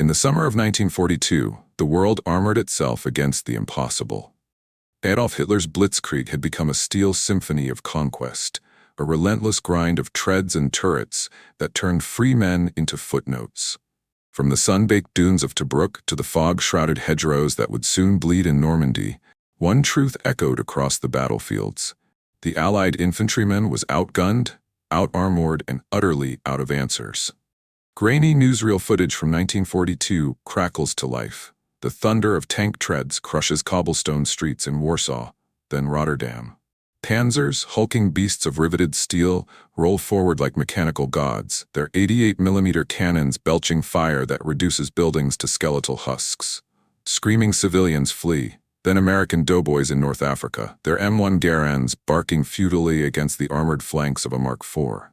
In the summer of 1942, the world armored itself against the impossible. Adolf Hitler's blitzkrieg had become a steel symphony of conquest, a relentless grind of treads and turrets that turned free men into footnotes. From the sun-baked dunes of Tobruk to the fog-shrouded hedgerows that would soon bleed in Normandy, one truth echoed across the battlefields. The Allied infantryman was outgunned, out-armored, and utterly out of answers. Grainy newsreel footage from 1942 crackles to life. The thunder of tank treads crushes cobblestone streets in Warsaw, then Rotterdam. Panzers, hulking beasts of riveted steel, roll forward like mechanical gods, their 88mm cannons belching fire that reduces buildings to skeletal husks. Screaming civilians flee. Then American doughboys in North Africa, their M1 Garands barking futilely against the armored flanks of a Mark IV.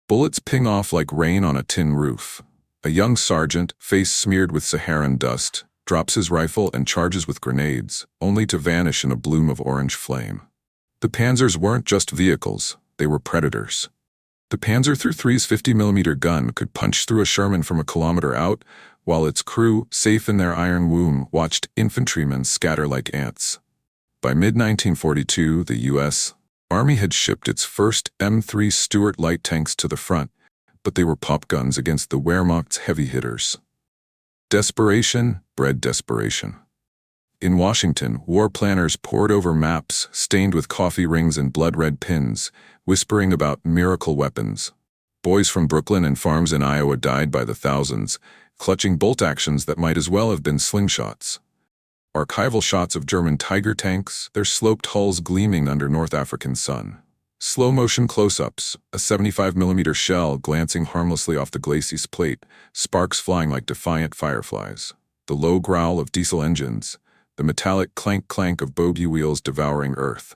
Bullets ping off like rain on a tin roof. A young sergeant, face smeared with Saharan dust, drops his rifle and charges with grenades, only to vanish in a bloom of orange flame. The panzers weren't just vehicles, they were predators. The Panzer III's 50mm gun could punch through a Sherman from a kilometer out, while its crew, safe in their iron womb, watched infantrymen scatter like ants. By mid-1942, the U.S. Army had shipped its first M3 Stuart light tanks to the front, but they were pop guns against the Wehrmacht's heavy hitters. Desperation bred desperation. In Washington, war planners pored over maps stained with coffee rings and blood-red pins, whispering about miracle weapons. Boys from Brooklyn and farms in Iowa died by the thousands, clutching bolt-actions that might as well have been slingshots. Archival shots of German Tiger tanks, their sloped hulls gleaming under North African sun. Slow-motion close-ups, a 75mm shell glancing harmlessly off the glacis plate, sparks flying like defiant fireflies. The low growl of diesel engines, the metallic clank-clank of bogey wheels devouring earth.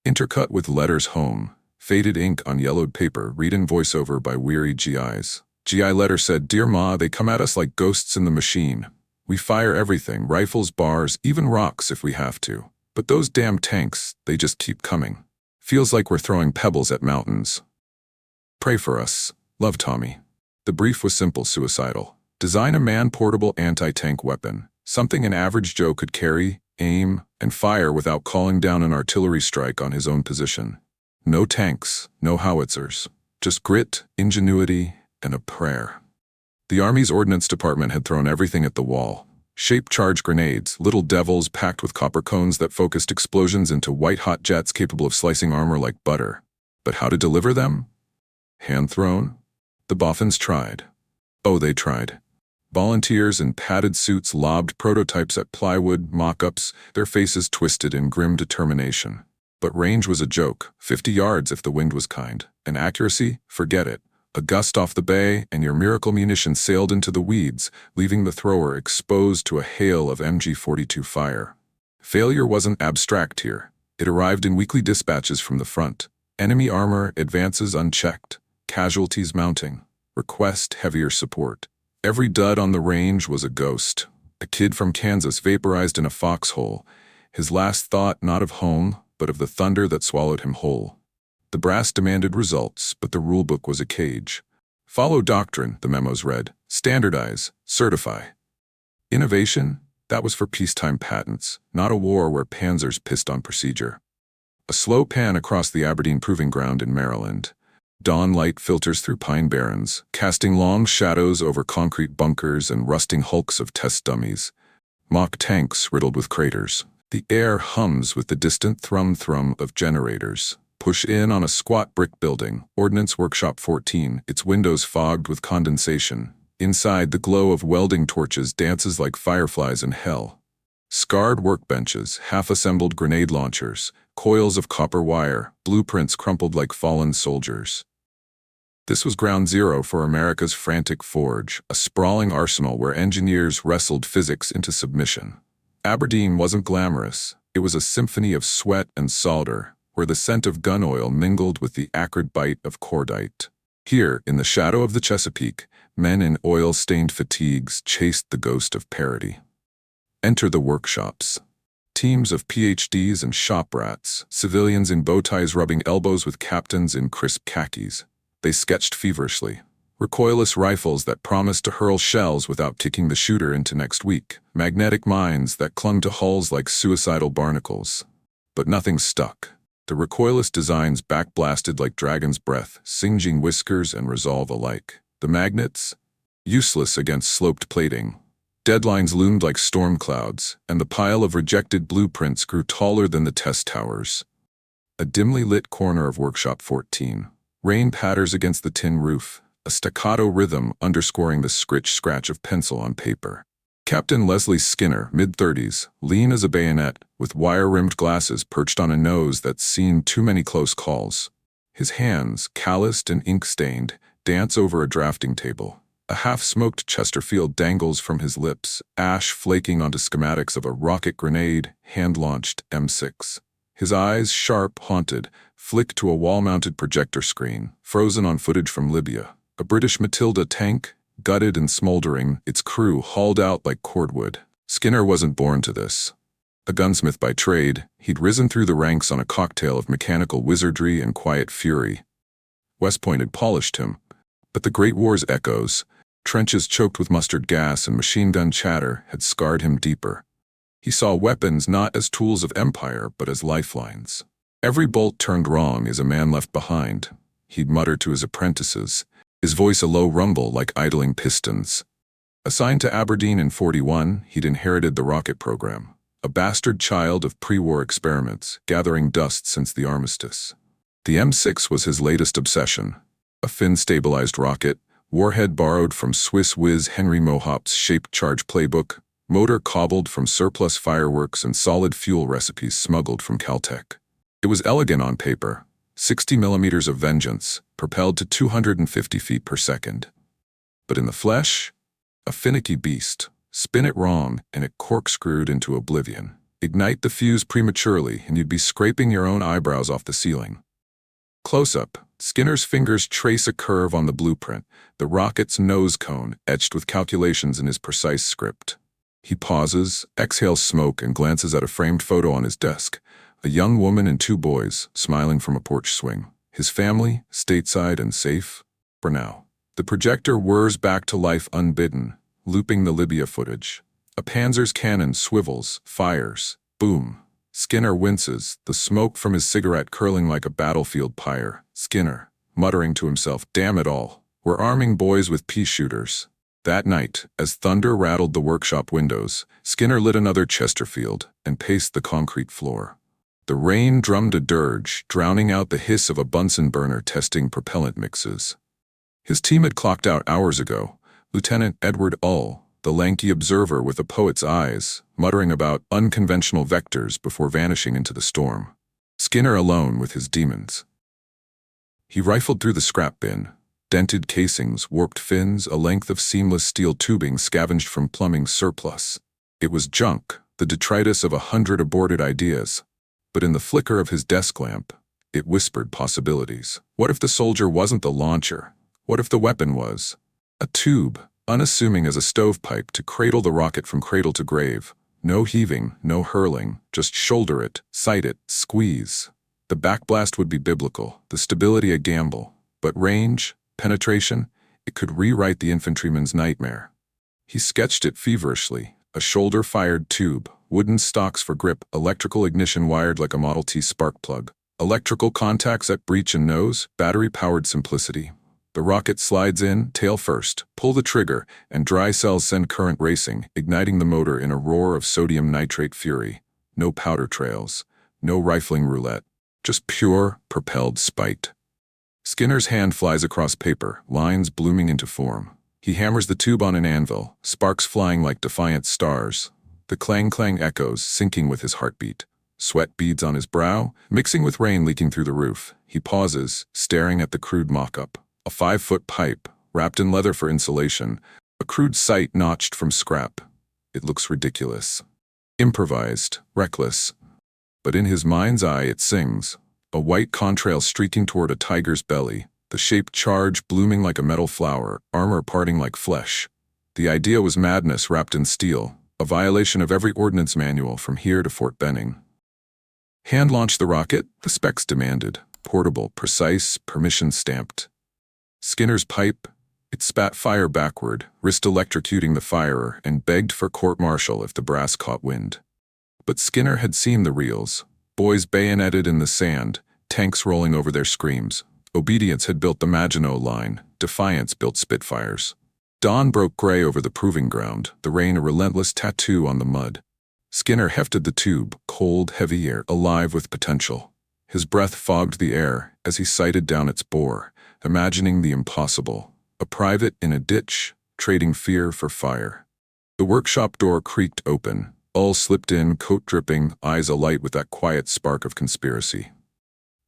Intercut with letters home, faded ink on yellowed paper, read-in voiceover by weary GIs. GI letter said, "Dear Ma, they come at us like ghosts in the machine. We fire everything, rifles, bars, even rocks if we have to. But those damn tanks, they just keep coming. Feels like we're throwing pebbles at mountains. Pray for us. Love, Tommy." The brief was simple, suicidal. Design a man-portable anti-tank weapon. Something an average Joe could carry, aim, and fire without calling down an artillery strike on his own position. No tanks, no howitzers. Just grit, ingenuity, and a prayer. The Army's Ordnance Department had thrown everything at the wall. Shaped charge grenades, little devils packed with copper cones that focused explosions into white-hot jets capable of slicing armor like butter. But how to deliver them? Hand-thrown? The boffins tried. Oh, they tried. Volunteers in padded suits lobbed prototypes at plywood mock-ups, their faces twisted in grim determination. But range was a joke, 50 yards if the wind was kind. And accuracy? Forget it. A gust off the bay, and your miracle munition sailed into the weeds, leaving the thrower exposed to a hail of MG-42 fire. Failure wasn't abstract here. It arrived in weekly dispatches from the front. Enemy armor advances unchecked, casualties mounting. Request heavier support. Every dud on the range was a ghost. A kid from Kansas vaporized in a foxhole, his last thought not of home, but of the thunder that swallowed him whole. The brass demanded results, but the rulebook was a cage. Follow doctrine, the memos read. Standardize, certify. Innovation? That was for peacetime patents, not a war where panzers pissed on procedure. A slow pan across the Aberdeen proving ground in Maryland. Dawn light filters through pine barrens, casting long shadows over concrete bunkers and rusting hulks of test dummies. Mock tanks riddled with craters. The air hums with the distant thrum-thrum of generators. Push in on a squat brick building, Ordnance Workshop 14, its windows fogged with condensation. Inside, the glow of welding torches dances like fireflies in hell. Scarred workbenches, half-assembled grenade launchers, coils of copper wire, blueprints crumpled like fallen soldiers. This was ground zero for America's frantic forge, a sprawling arsenal where engineers wrestled physics into submission. Aberdeen wasn't glamorous. It was a symphony of sweat and solder, where the scent of gun oil mingled with the acrid bite of cordite. Here, in the shadow of the Chesapeake, men in oil-stained fatigues chased the ghost of parity. Enter the workshops. Teams of PhDs and shop rats, civilians in bow ties rubbing elbows with captains in crisp khakis. They sketched feverishly. Recoilless rifles that promised to hurl shells without kicking the shooter into next week. Magnetic mines that clung to hulls like suicidal barnacles. But nothing stuck. The recoilless designs backblasted like dragon's breath, singeing whiskers and resolve alike. The magnets? Useless against sloped plating. Deadlines loomed like storm clouds, and the pile of rejected blueprints grew taller than the test towers. A dimly lit corner of Workshop 14. Rain patters against the tin roof, a staccato rhythm underscoring the scritch-scratch of pencil on paper. Captain Leslie Skinner, mid-30s, lean as a bayonet, with wire-rimmed glasses perched on a nose that's seen too many close calls. His hands, calloused and ink-stained, dance over a drafting table. A half-smoked Chesterfield dangles from his lips, ash flaking onto schematics of a rocket grenade, hand-launched M6. His eyes, sharp, haunted, flick to a wall-mounted projector screen, frozen on footage from Libya. A British Matilda tank, gutted and smoldering, its crew hauled out like cordwood. Skinner wasn't born to this. A gunsmith by trade, he'd risen through the ranks on a cocktail of mechanical wizardry and quiet fury. West Point had polished him, but the Great War's echoes, trenches choked with mustard gas and machine gun chatter, had scarred him deeper. He saw weapons not as tools of empire, but as lifelines. Every bolt turned wrong is a man left behind, he'd mutter to his apprentices, his voice a low rumble like idling pistons. Assigned to Aberdeen in '41, he'd inherited the rocket program, a bastard child of pre-war experiments, gathering dust since the armistice. The M6 was his latest obsession, a fin-stabilized rocket, warhead borrowed from Swiss whiz Henry Mohaupt's shaped charge playbook, motor cobbled from surplus fireworks and solid fuel recipes smuggled from Caltech. It was elegant on paper, 60 millimeters of vengeance, propelled to 250 feet per second. But in the flesh, a finicky beast. Spin it wrong, and it corkscrewed into oblivion. Ignite the fuse prematurely, and you'd be scraping your own eyebrows off the ceiling. Close-up, Skinner's fingers trace a curve on the blueprint, the rocket's nose cone etched with calculations in his precise script. He pauses, exhales smoke, and glances at a framed photo on his desk. A young woman and 2 boys, smiling from a porch swing. His family, stateside and safe, for now. The projector whirs back to life unbidden, looping the Libya footage. A panzer's cannon swivels, fires, boom. Skinner winces, the smoke from his cigarette curling like a battlefield pyre. Skinner, muttering to himself, damn it all, we're arming boys with pea shooters. That night, as thunder rattled the workshop windows, Skinner lit another Chesterfield and paced the concrete floor. The rain drummed a dirge, drowning out the hiss of a Bunsen burner testing propellant mixes. His team had clocked out hours ago. Lieutenant Edward Ull, the lanky observer with a poet's eyes, muttering about unconventional vectors before vanishing into the storm. Skinner alone with his demons. He rifled through the scrap bin. Dented casings, warped fins, a length of seamless steel tubing scavenged from plumbing surplus. It was junk, the detritus of 100 aborted ideas. But in the flicker of his desk lamp, it whispered possibilities. What if the soldier wasn't the launcher? What if the weapon was a tube, unassuming as a stovepipe to cradle the rocket from cradle to grave? No heaving, no hurling, just shoulder it, sight it, squeeze. The backblast would be biblical, the stability a gamble. But range, penetration, it could rewrite the infantryman's nightmare. He sketched it feverishly, a shoulder-fired tube, wooden stocks for grip, electrical ignition wired like a Model T spark plug. Electrical contacts at breech and nose, battery-powered simplicity. The rocket slides in, tail first, pull the trigger, and dry cells send current racing, igniting the motor in a roar of sodium nitrate fury. No powder trails, no rifling roulette, just pure, propelled spite. Skinner's hand flies across paper, lines blooming into form. He hammers the tube on an anvil, sparks flying like defiant stars. The clang-clang echoes, syncing with his heartbeat. Sweat beads on his brow, mixing with rain leaking through the roof. He pauses, staring at the crude mock-up. A 5-foot pipe, wrapped in leather for insulation. A crude sight notched from scrap. It looks ridiculous. Improvised, reckless. But in his mind's eye it sings. A white contrail streaking toward a tiger's belly. The shaped charge blooming like a metal flower, armor parting like flesh. The idea was madness wrapped in steel. A violation of every ordnance manual from here to Fort Benning. Hand-launch the rocket, the specs demanded. Portable, precise, permission-stamped. Skinner's pipe, It spat fire backward, risked electrocuting the firer, and begged for court-martial if the brass caught wind. But Skinner had seen the reels. Boys bayoneted in the sand, tanks rolling over their screams. Obedience had built the Maginot Line, defiance built Spitfires. Dawn broke gray over the proving ground, the rain a relentless tattoo on the mud. Skinner hefted the tube, cold, heavy air, alive with potential. His breath fogged the air as he sighted down its bore, imagining the impossible. A private in a ditch, trading fear for fire. The workshop door creaked open. Ull slipped in, coat dripping, eyes alight with that quiet spark of conspiracy.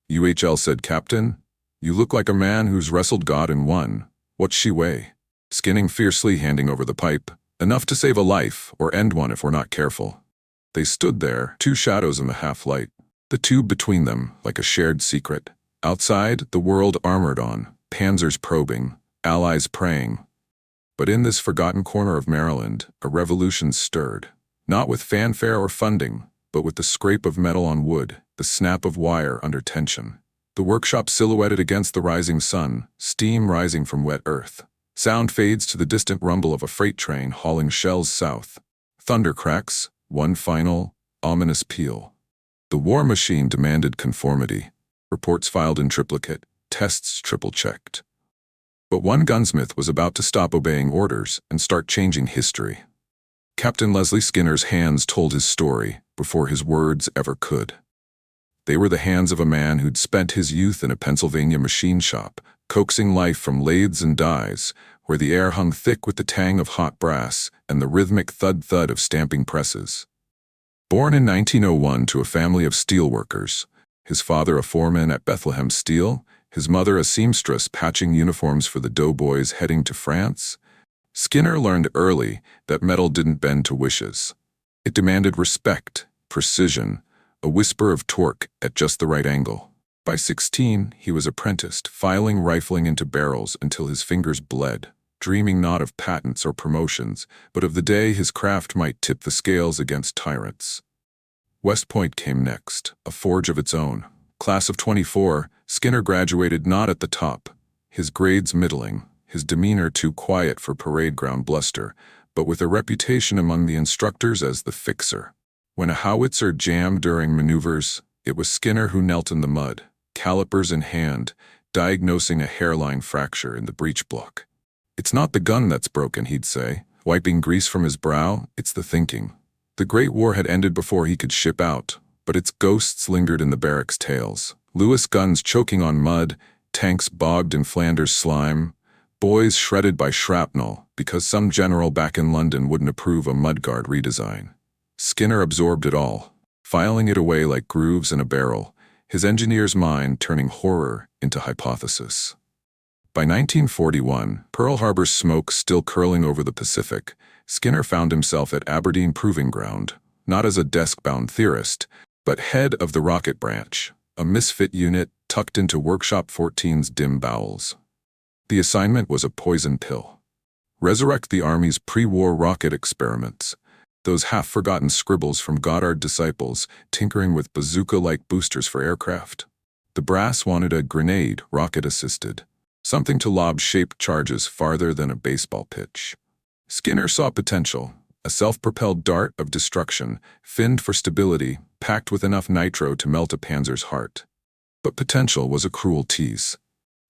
"UHL," said Captain. "You look like a man who's wrestled God and won. What's she weigh?" Skinning fiercely, handing over the pipe. "Enough to save a life, or end one if we're not careful." They stood there, two shadows in the half-light. The tube between them, like a shared secret. Outside, the world armored on, panzers probing, allies praying. But in this forgotten corner of Maryland, a revolution stirred. Not with fanfare or funding, but with the scrape of metal on wood, the snap of wire under tension. The workshop silhouetted against the rising sun, steam rising from wet earth. Sound fades to the distant rumble of a freight train hauling shells south. Thunder cracks, one final, ominous peal. The war machine demanded conformity. Reports filed in triplicate, tests triple-checked. But one gunsmith was about to stop obeying orders and start changing history. Captain Leslie Skinner's hands told his story before his words ever could. They were the hands of a man who'd spent his youth in a Pennsylvania machine shop, coaxing life from lathes and dies, where the air hung thick with the tang of hot brass and the rhythmic thud-thud of stamping presses. Born in 1901 to a family of steelworkers, his father a foreman at Bethlehem Steel, his mother a seamstress patching uniforms for the doughboys heading to France, Skinner learned early that metal didn't bend to wishes. It demanded respect, precision, a whisper of torque at just the right angle. By 16, he was apprenticed, filing rifling into barrels until his fingers bled, dreaming not of patents or promotions, but of the day his craft might tip the scales against tyrants. West Point came next, a forge of its own. Class of 24, Skinner graduated not at the top, his grades middling, his demeanor too quiet for parade ground bluster, but with a reputation among the instructors as the fixer. When a howitzer jammed during maneuvers, it was Skinner who knelt in the mud, calipers in hand, diagnosing a hairline fracture in the breech block. "It's not the gun that's broken," he'd say, wiping grease from his brow, "it's the thinking." The Great War had ended before he could ship out, but its ghosts lingered in the barracks' tails. Lewis guns choking on mud, tanks bogged in Flanders slime, boys shredded by shrapnel because some general back in London wouldn't approve a mudguard redesign. Skinner absorbed it all, filing it away like grooves in a barrel, his engineer's mind turning horror into hypothesis. By 1941, Pearl Harbor's smoke still curling over the Pacific, Skinner found himself at Aberdeen Proving Ground, not as a desk-bound theorist, but head of the rocket branch, a misfit unit tucked into Workshop 14's dim bowels. The assignment was a poison pill. Resurrect the Army's pre-war rocket experiments, those half-forgotten scribbles from Goddard disciples tinkering with bazooka-like boosters for aircraft. The brass wanted a grenade, rocket-assisted, something to lob shaped charges farther than a baseball pitch. Skinner saw potential, a self-propelled dart of destruction, finned for stability, packed with enough nitro to melt a panzer's heart. But potential was a cruel tease.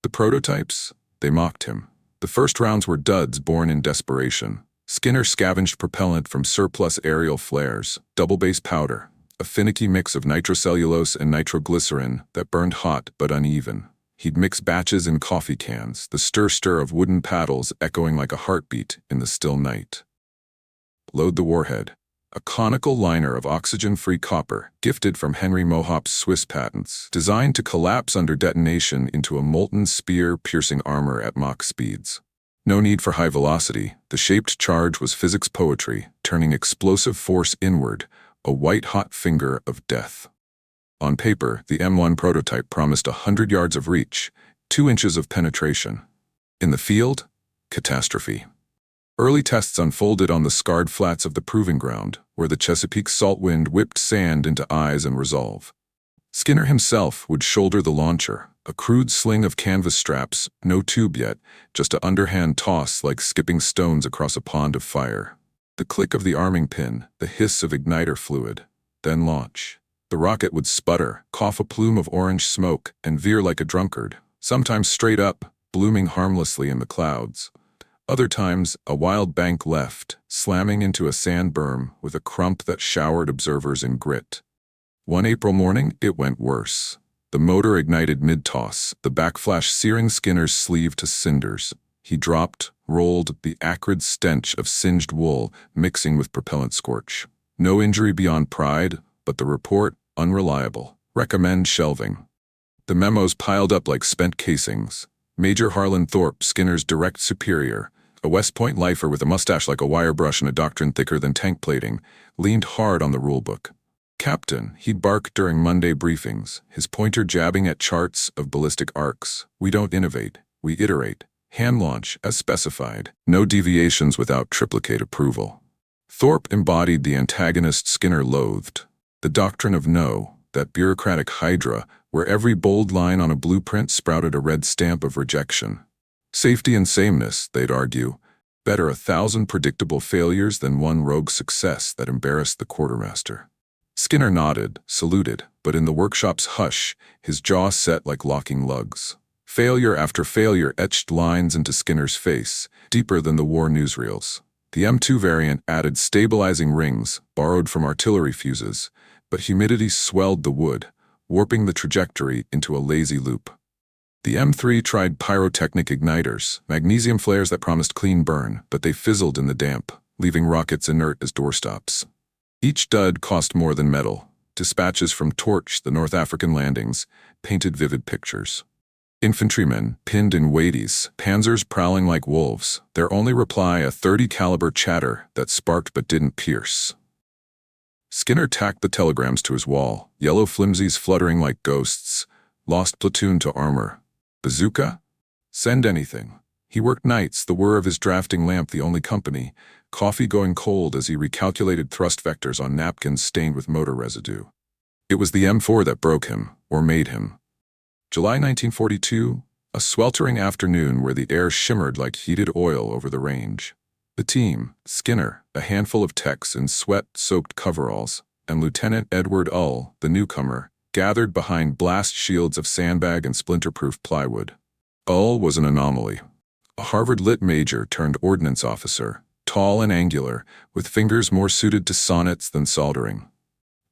The prototypes? They mocked him. The first rounds were duds born in desperation. Skinner scavenged propellant from surplus aerial flares, double-base powder, a finicky mix of nitrocellulose and nitroglycerin that burned hot but uneven. He'd mix batches in coffee cans, the stir-stir of wooden paddles echoing like a heartbeat in the still night. Load the warhead, a conical liner of oxygen-free copper, gifted from Henry Mohaupt's Swiss patents, designed to collapse under detonation into a molten spear piercing armor at Mach speeds. No need for high velocity, the shaped charge was physics poetry, turning explosive force inward, a white-hot finger of death. On paper, the M1 prototype promised 100 yards of reach, 2 inches of penetration. In the field, catastrophe. Early tests unfolded on the scarred flats of the proving ground, where the Chesapeake's salt wind whipped sand into eyes and resolve. Skinner himself would shoulder the launcher, A crude sling of canvas straps, no tube yet, just a underhand toss like skipping stones across a pond of fire. The click of the arming pin, the hiss of igniter fluid. Then launch. The rocket would sputter, cough a plume of orange smoke, and veer like a drunkard, sometimes straight up, blooming harmlessly in the clouds. Other times, a wild bank left, slamming into a sand berm with a crump that showered observers in grit. One April morning, it went worse. The motor ignited mid-toss, the backflash searing Skinner's sleeve to cinders. He dropped, rolled, the acrid stench of singed wool mixing with propellant scorch. No injury beyond pride, but the report, unreliable. Recommend shelving. The memos piled up like spent casings. Major Harlan Thorpe, Skinner's direct superior, a West Point lifer with a mustache like a wire brush and a doctrine thicker than tank plating, leaned hard on the rulebook. Captain, he'd bark during Monday briefings, his pointer jabbing at charts of ballistic arcs. We don't innovate, we iterate. Hand launch, as specified. No deviations without triplicate approval. Thorpe embodied the antagonist Skinner loathed. The doctrine of no, that bureaucratic hydra where every bold line on a blueprint sprouted a red stamp of rejection. Safety and sameness, they'd argue. Better 1,000 predictable failures than one rogue success that embarrassed the quartermaster. Skinner nodded, saluted, but in the workshop's hush, his jaw set like locking lugs. Failure after failure etched lines into Skinner's face, deeper than the war newsreels. The M2 variant added stabilizing rings, borrowed from artillery fuses, but humidity swelled the wood, warping the trajectory into a lazy loop. The M3 tried pyrotechnic igniters, magnesium flares that promised clean burn, but they fizzled in the damp, leaving rockets inert as doorstops. Each dud cost more than metal. Dispatches from Torch, the North African landings, painted vivid pictures. Infantrymen, pinned in waddies, panzers prowling like wolves, their only reply a .30 caliber chatter that sparked but didn't pierce. Skinner tacked the telegrams to his wall, yellow flimsies fluttering like ghosts. Lost platoon to armor. Bazooka? Send anything. He worked nights, the whir of his drafting lamp the only company, coffee going cold as he recalculated thrust vectors on napkins stained with motor residue. It was the M4 that broke him, or made him. July 1942, a sweltering afternoon where the air shimmered like heated oil over the range. The team, Skinner, a handful of techs in sweat-soaked coveralls, and Lieutenant Edward Ull, the newcomer, gathered behind blast shields of sandbag and splinter-proof plywood. Ull was an anomaly. A Harvard-lit major turned ordnance officer, tall and angular, with fingers more suited to sonnets than soldering.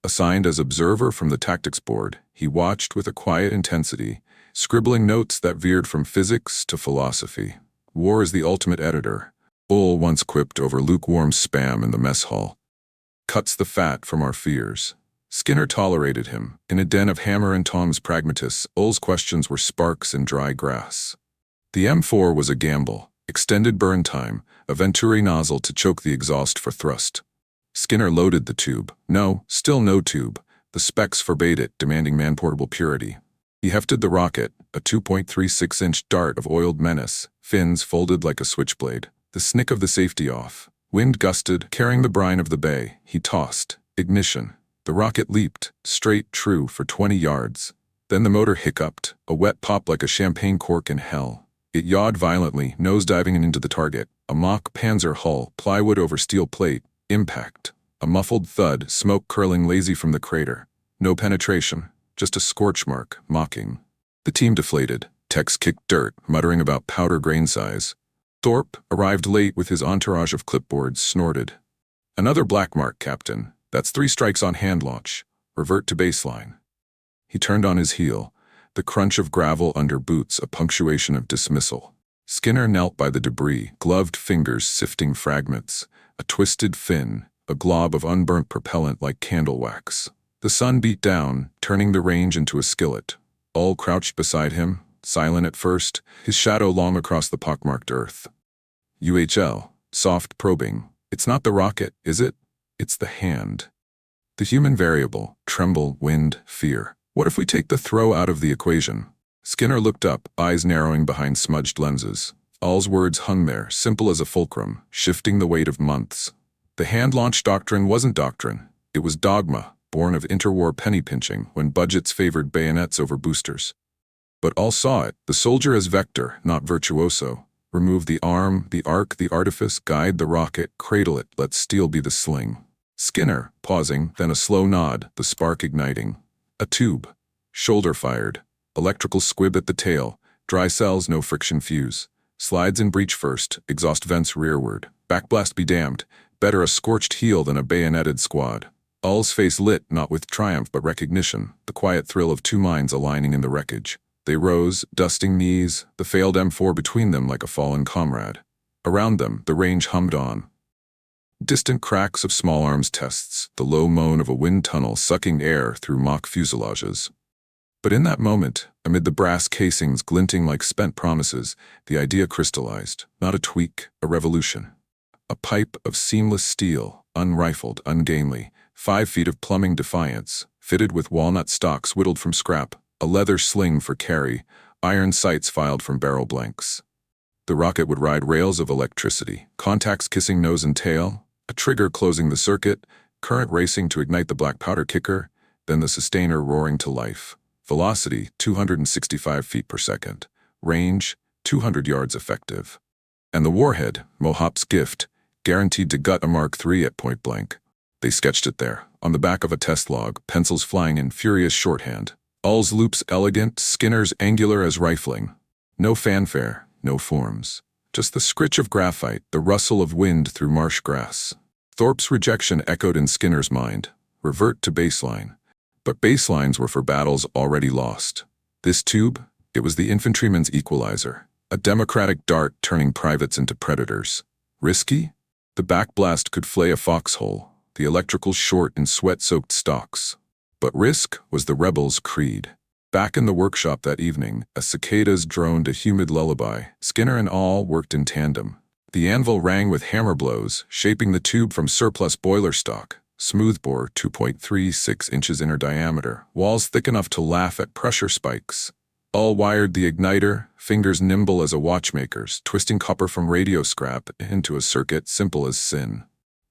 Assigned as observer from the tactics board, he watched with a quiet intensity, scribbling notes that veered from physics to philosophy. War is the ultimate editor, Ull once quipped over lukewarm spam in the mess hall. Cuts the fat from our fears. Skinner tolerated him. In a den of hammer and tongs pragmatists, Ull's questions were sparks in dry grass. The M4 was a gamble. Extended burn time, a Venturi nozzle to choke the exhaust for thrust. Skinner loaded the tube. No, still no tube. The specs forbade it, demanding man-portable purity. He hefted the rocket, a 2.36-inch dart of oiled menace, fins folded like a switchblade. The snick of the safety off. Wind gusted, carrying the brine of the bay. He tossed. Ignition. The rocket leaped, straight true for 20 yards. Then the motor hiccuped, a wet pop like a champagne cork in hell. It yawed violently, nosediving into the target. A mock panzer hull, plywood over steel plate. Impact. A muffled thud, smoke curling lazy from the crater. No penetration, just a scorch mark, mocking. The team deflated. Techs kicked dirt, muttering about powder grain size. Thorpe, arrived late with his entourage of clipboards, snorted. Another black mark, Captain. That's 3 strikes on hand launch. Revert to baseline. He turned on his heel. The crunch of gravel under boots, a punctuation of dismissal. Skinner knelt by the debris, gloved fingers sifting fragments. A twisted fin, a glob of unburnt propellant like candle wax. The sun beat down, turning the range into a skillet. Ull crouched beside him, silent at first, his shadow long across the pockmarked earth. UHL, soft probing. It's not the rocket, is it? It's the hand. The human variable, tremble, wind, fear. What if we take the throw out of the equation? Skinner looked up, eyes narrowing behind smudged lenses. Ull's words hung there, simple as a fulcrum, shifting the weight of months. The hand-launch doctrine wasn't doctrine. It was dogma, born of interwar penny-pinching when budgets favored bayonets over boosters. But all saw it, the soldier as vector, not virtuoso. Remove the arm, the arc, the artifice, guide the rocket, cradle it, let steel be the sling. Skinner, pausing, then a slow nod, the spark igniting. A tube. Shoulder fired. Electrical squib at the tail. Dry cells, no friction fuse. Slides in breech first, exhaust vents rearward. Backblast be damned. Better a scorched heel than a bayoneted squad. All's face lit, not with triumph but recognition, the quiet thrill of two minds aligning in the wreckage. They rose, dusting knees, the failed M4 between them like a fallen comrade. Around them, the range hummed on. Distant cracks of small arms tests, the low moan of a wind tunnel sucking air through mock fuselages. But in that moment, amid the brass casings glinting like spent promises, the idea crystallized, not a tweak, a revolution. A pipe of seamless steel, unrifled, ungainly, 5 feet of plumbing defiance, fitted with walnut stocks whittled from scrap, a leather sling for carry, iron sights filed from barrel blanks. The rocket would ride rails of electricity, contacts kissing nose and tail, a trigger closing the circuit, current racing to ignite the black powder kicker, then the sustainer roaring to life. Velocity, 265 feet per second. Range, 200 yards effective. And the warhead, Mohaupt's gift, guaranteed to gut a Mark III at point blank. They sketched it there, on the back of a test log, pencils flying in furious shorthand. All's loops elegant, Skinner's angular as rifling. No fanfare, no forms. Just the scritch of graphite, the rustle of wind through marsh grass. Thorpe's rejection echoed in Skinner's mind. Revert to baseline. But baselines were for battles already lost. This tube, it was the infantryman's equalizer. A democratic dart turning privates into predators. Risky? The backblast could flay a foxhole, the electrical short in sweat-soaked stocks. But risk was the rebels' creed. Back in the workshop that evening, as cicadas droned a humid lullaby, Skinner and all worked in tandem. The anvil rang with hammer blows, shaping the tube from surplus boiler stock. Smoothbore, 2.36 inches inner diameter, walls thick enough to laugh at pressure spikes. All wired the igniter, fingers nimble as a watchmaker's, twisting copper from radio scrap into a circuit simple as sin.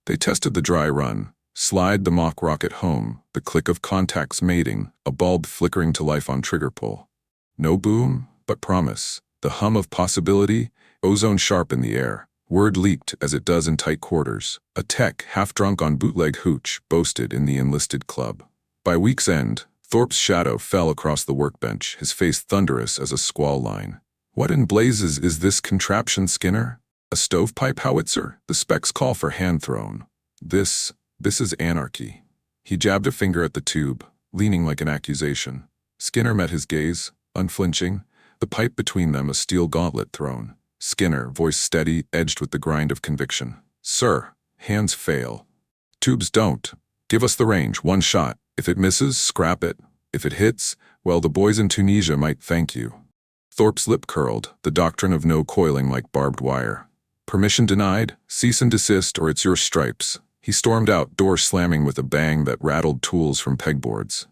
They tested the dry run, slide the mock rocket home, the click of contacts mating, a bulb flickering to life on trigger pull. No boom, but promise. The hum of possibility, ozone sharp in the air. Word leaked as it does in tight quarters. A tech, half-drunk on bootleg hooch, boasted in the enlisted club. By week's end, Thorpe's shadow fell across the workbench, his face thunderous as a squall line. What in blazes is this contraption, Skinner? A stovepipe howitzer? The specs call for hand-thrown. This is anarchy. He jabbed a finger at the tube, leaning like an accusation. Skinner met his gaze, unflinching, the pipe between them a steel gauntlet thrown. Skinner, voice steady, edged with the grind of conviction. Sir, hands fail. Tubes don't. Give us the range, one shot. If it misses, scrap it. If it hits, well, the boys in Tunisia might thank you. Thorpe's lip curled, the doctrine of no coiling like barbed wire. Permission denied, cease and desist, or it's your stripes. He stormed out, door slamming with a bang that rattled tools from pegboards.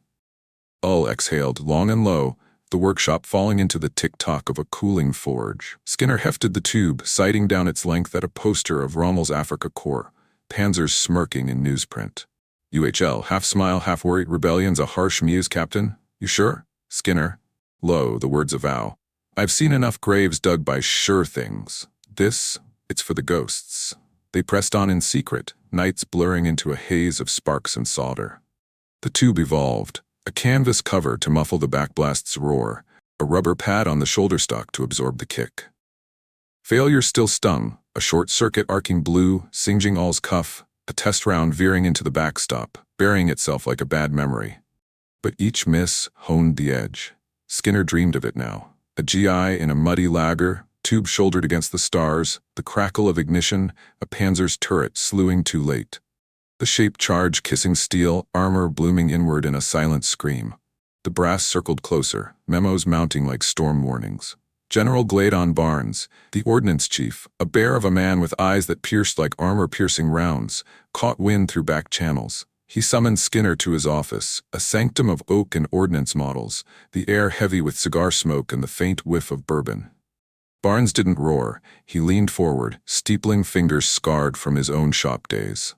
Ull exhaled, long and low, the workshop falling into the tick-tock of a cooling forge. Skinner hefted the tube, sighting down its length at a poster of Rommel's Afrika Korps, panzers smirking in newsprint. UHL, half smile, half worry, rebellion's a harsh muse, Captain. You sure? Skinner. Low, the words avow. I've seen enough graves dug by sure things. This, it's for the ghosts. They pressed on in secret, nights blurring into a haze of sparks and solder. The tube evolved. A canvas cover to muffle the backblast's roar, a rubber pad on the shoulder stock to absorb the kick. Failure still stung, a short circuit arcing blue, singeing All's cuff, a test round veering into the backstop, burying itself like a bad memory. But each miss honed the edge. Skinner dreamed of it now. A GI in a muddy lager, tube shouldered against the stars, the crackle of ignition, a panzer's turret slewing too late. The shape charge kissing steel, armor blooming inward in a silent scream. The brass circled closer, memos mounting like storm warnings. General Gladon Barnes, the ordnance chief, a bear of a man with eyes that pierced like armor-piercing rounds, caught wind through back channels. He summoned Skinner to his office, a sanctum of oak and ordnance models, the air heavy with cigar smoke and the faint whiff of bourbon. Barnes didn't roar. He leaned forward, steepling fingers scarred from his own shop days.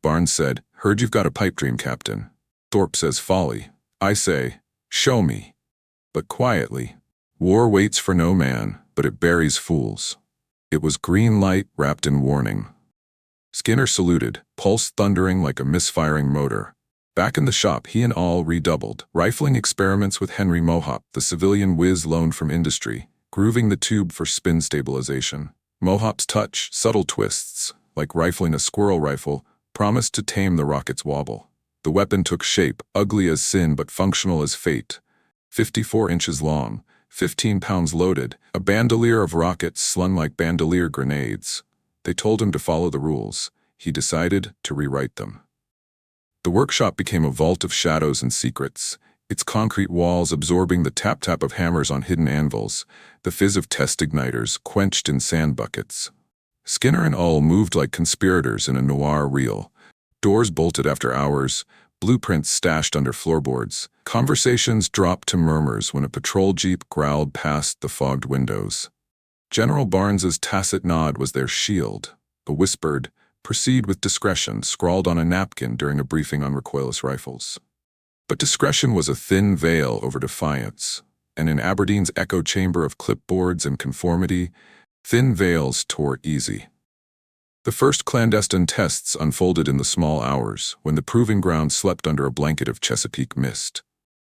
Barnes said, "Heard you've got a pipe dream, Captain." Thorpe says, "Folly." I say, "Show me." But quietly, War waits for no man, but it buries fools. It was green light wrapped in warning. Skinner saluted, pulse thundering like a misfiring motor. Back in the shop, he and all redoubled, rifling experiments with Henry Mohaupt, the civilian whiz loaned from industry, grooving the tube for spin stabilization. Mohaupt's touch, subtle twists, like rifling a squirrel rifle, promised to tame the rocket's wobble. The weapon took shape, ugly as sin but functional as fate. 54 inches long, 15 pounds loaded, a bandolier of rockets slung like bandolier grenades. They told him to follow the rules. He decided to rewrite them. The workshop became a vault of shadows and secrets, its concrete walls absorbing the tap-tap of hammers on hidden anvils, the fizz of test igniters quenched in sand buckets. Skinner and all moved like conspirators in a noir reel. Doors bolted after hours, blueprints stashed under floorboards. Conversations dropped to murmurs when a patrol jeep growled past the fogged windows. General Barnes's tacit nod was their shield. A whispered, "Proceed with discretion," scrawled on a napkin during a briefing on recoilless rifles. But discretion was a thin veil over defiance, and in Aberdeen's echo chamber of clipboards and conformity, thin veils tore easy. The first clandestine tests unfolded in the small hours, when the proving ground slept under a blanket of Chesapeake mist.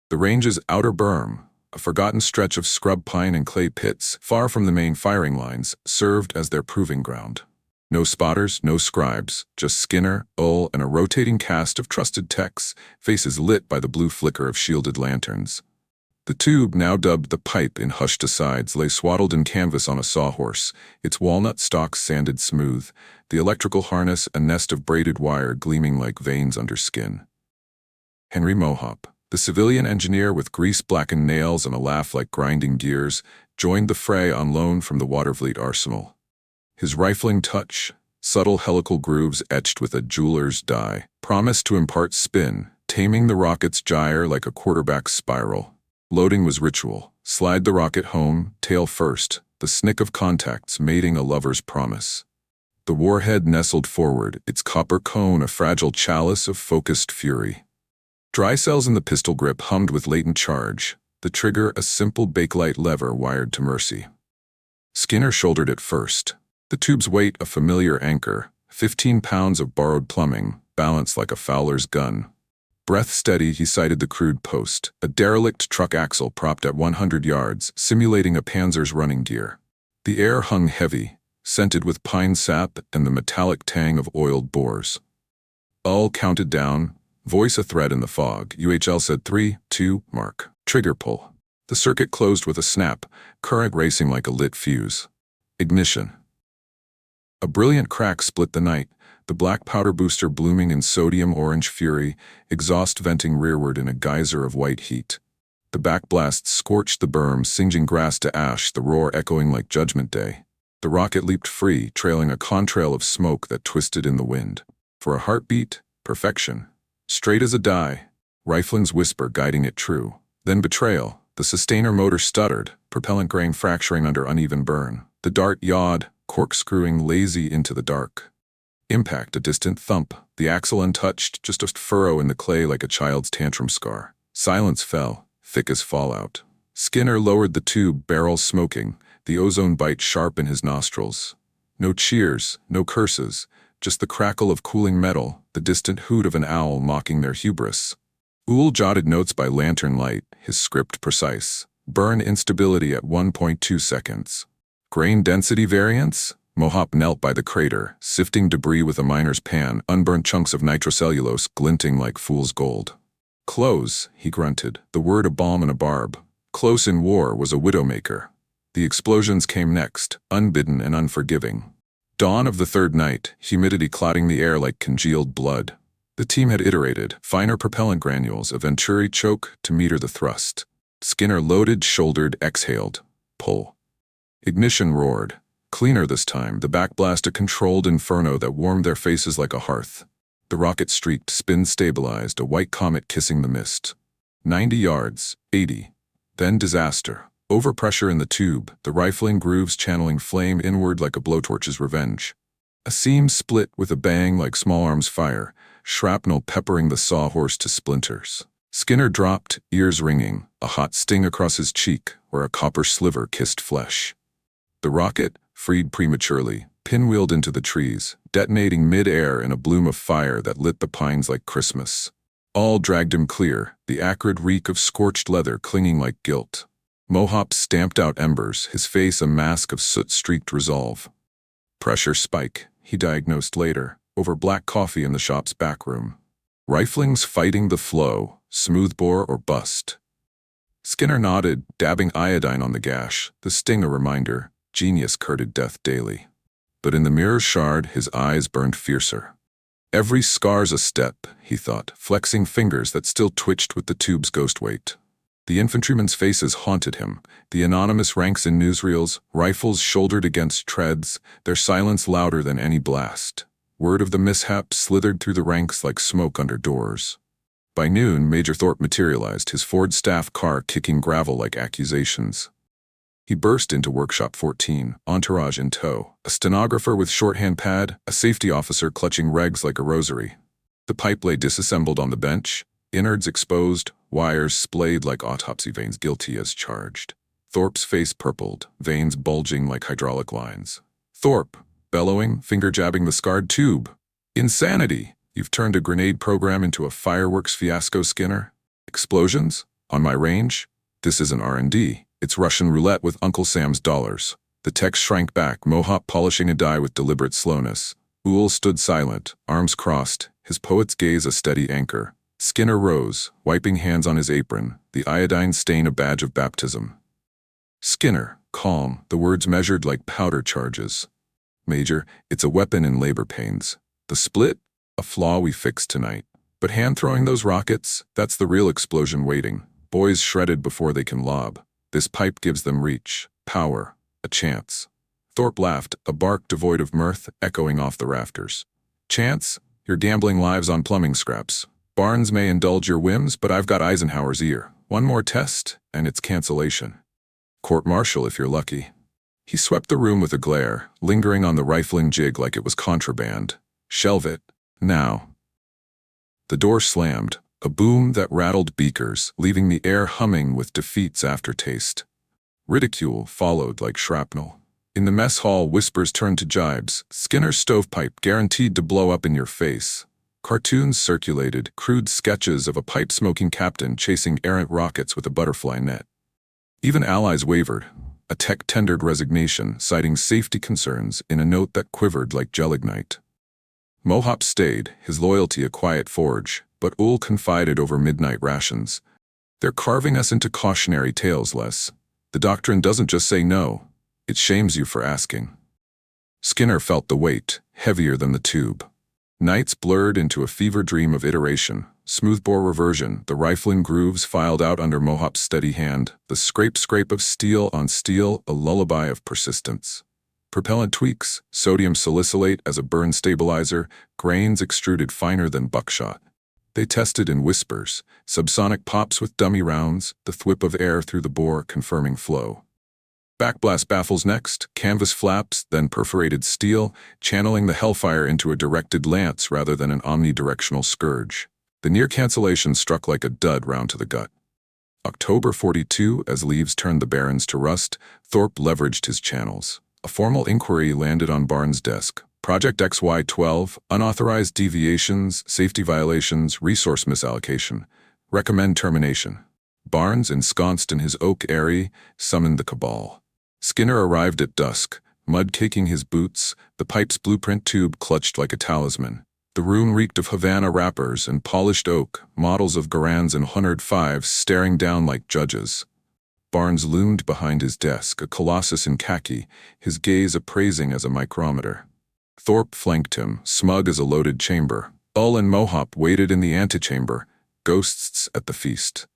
The range's outer berm, a forgotten stretch of scrub pine and clay pits, far from the main firing lines, served as their proving ground. No spotters, no scribes, just Skinner, Ull, and a rotating cast of trusted techs, faces lit by the blue flicker of shielded lanterns. The tube, now dubbed the pipe in hushed asides, lay swaddled in canvas on a sawhorse, its walnut stalks sanded smooth, the electrical harness a nest of braided wire gleaming like veins under skin. Henry Mohaupt, the civilian engineer with grease-blackened nails and a laugh like grinding gears, joined the fray on loan from the Watervliet arsenal. His rifling touch, subtle helical grooves etched with a jeweler's dye, promised to impart spin, taming the rocket's gyre like a quarterback's spiral. Loading was ritual. Slide the rocket home, tail first, the snick of contacts mating a lover's promise. The warhead nestled forward, its copper cone a fragile chalice of focused fury. Dry cells in the pistol grip hummed with latent charge, the trigger a simple bakelite lever wired to mercy. Skinner shouldered it first. The tube's weight a familiar anchor, 15 pounds of borrowed plumbing, balanced like a fowler's gun. Breath steady, he sighted the crude post, a derelict truck axle propped at 100 yards, simulating a panzer's running gear. The air hung heavy, scented with pine sap and the metallic tang of oiled bores. Ull counted down, voice a thread in the fog. UHL said 3, 2, mark. Trigger pull. The circuit closed with a snap, current racing like a lit fuse. Ignition. A brilliant crack split the night, the black powder booster blooming in sodium-orange fury, exhaust venting rearward in a geyser of white heat. The backblast scorched the berm, singeing grass to ash, the roar echoing like Judgment Day. The rocket leaped free, trailing a contrail of smoke that twisted in the wind. For a heartbeat, perfection. Straight as a die, rifling's whisper guiding it true. Then betrayal. The sustainer motor stuttered, propellant grain fracturing under uneven burn. The dart yawed, corkscrewing lazy into the dark. Impact, a distant thump, the axle untouched, just a furrow in the clay like a child's tantrum scar. Silence fell, thick as fallout. Skinner lowered the tube, barrel smoking, the ozone bite sharp in his nostrils. No cheers, no curses, just the crackle of cooling metal, the distant hoot of an owl mocking their hubris. Ull jotted notes by lantern light, his script precise. Burn instability at 1.2 seconds. Grain density variance? Mohaupt knelt by the crater, sifting debris with a miner's pan, unburnt chunks of nitrocellulose glinting like fool's gold. Close, he grunted, the word a balm and a barb. Close in war was a widowmaker. The explosions came next, unbidden and unforgiving. Dawn of the third night, humidity clotting the air like congealed blood. The team had iterated, finer propellant granules, a venturi choke to meter the thrust. Skinner loaded, shouldered, exhaled. Pull. Ignition roared. Cleaner this time, the backblast a controlled inferno that warmed their faces like a hearth. The rocket streaked, spin stabilized, a white comet kissing the mist. 90 yards, 80. Then disaster. Overpressure in the tube, the rifling grooves channeling flame inward like a blowtorch's revenge. A seam split with a bang like small arms fire, shrapnel peppering the sawhorse to splinters. Skinner dropped, ears ringing, a hot sting across his cheek where a copper sliver kissed flesh. The rocket, freed prematurely, pinwheeled into the trees, detonating mid-air in a bloom of fire that lit the pines like Christmas. All dragged him clear, the acrid reek of scorched leather clinging like guilt. Mohaupt stamped out embers, his face a mask of soot-streaked resolve. Pressure spike, he diagnosed later, over black coffee in the shop's back room. Riflings fighting the flow, smoothbore or bust. Skinner nodded, dabbing iodine on the gash, the sting a reminder, genius courted death daily. But in the mirror's shard, his eyes burned fiercer. Every scar's a step, he thought, flexing fingers that still twitched with the tube's ghost weight. The infantrymen's faces haunted him, the anonymous ranks in newsreels, rifles shouldered against treads, their silence louder than any blast. Word of the mishap slithered through the ranks like smoke under doors. By noon, Major Thorpe materialized, his Ford staff car kicking gravel like accusations. He burst into Workshop 14, entourage in tow, a stenographer with shorthand pad, a safety officer clutching regs like a rosary. The pipe lay disassembled on the bench, innards exposed, wires splayed like autopsy veins, guilty as charged. Thorpe's face purpled, veins bulging like hydraulic lines. Thorpe, bellowing, finger-jabbing the scarred tube. Insanity! You've turned a grenade program into a fireworks fiasco, Skinner. Explosions? On my range? This isn't R&D. It's Russian roulette with Uncle Sam's dollars. The text shrank back, Mohaupt polishing a die with deliberate slowness. Uhl stood silent, arms crossed, his poet's gaze a steady anchor. Skinner rose, wiping hands on his apron, the iodine stain a badge of baptism. Skinner, calm, the words measured like powder charges. Major, it's a weapon in labor pains. The split? A flaw we fixed tonight. But hand-throwing those rockets, that's the real explosion waiting. Boys shredded before they can lob. This pipe gives them reach, power, a chance. Thorpe laughed, a bark devoid of mirth, echoing off the rafters. Chance? You're gambling lives on plumbing scraps. Barnes may indulge your whims, but I've got Eisenhower's ear. One more test, and it's cancellation. Court-martial if you're lucky. He swept the room with a glare, lingering on the rifling jig like it was contraband. Shelve it. Now. The door slammed, a boom that rattled beakers, leaving the air humming with defeat's aftertaste. Ridicule followed like shrapnel. In the mess hall, whispers turned to jibes. Skinner's stovepipe guaranteed to blow up in your face. Cartoons circulated, crude sketches of a pipe-smoking captain chasing errant rockets with a butterfly net. Even allies wavered. A tech tendered resignation, citing safety concerns in a note that quivered like gelignite. Mohaupt stayed, his loyalty a quiet forge, but Uhl confided over midnight rations. They're carving us into cautionary tales, Les. The doctrine doesn't just say no, it shames you for asking. Skinner felt the weight, heavier than the tube. Nights blurred into a fever dream of iteration, smoothbore reversion, the rifling grooves filed out under Mohaupt's steady hand, the scrape of steel on steel, a lullaby of persistence. Propellant tweaks, sodium salicylate as a burn stabilizer, grains extruded finer than buckshot. They tested in whispers, subsonic pops with dummy rounds, the thwip of air through the bore confirming flow. Backblast baffles next, canvas flaps, then perforated steel, channeling the hellfire into a directed lance rather than an omnidirectional scourge. The near cancellation struck like a dud round to the gut. October 42, as leaves turned the barrens to rust, Thorpe leveraged his channels. A formal inquiry landed on Barnes' desk. Project XY12, unauthorized deviations, safety violations, resource misallocation. Recommend termination. Barnes, ensconced in his oak eyrie, summoned the cabal. Skinner arrived at dusk, mud caking his boots, the pipe's blueprint tube clutched like a talisman. The room reeked of Havana wrappers and polished oak, models of Garans and 105s staring down like judges. Barnes loomed behind his desk, a colossus in khaki, his gaze appraising as a micrometer. Thorpe flanked him, smug as a loaded chamber. Uhl and Mohaupt waited in the antechamber, ghosts at the feast.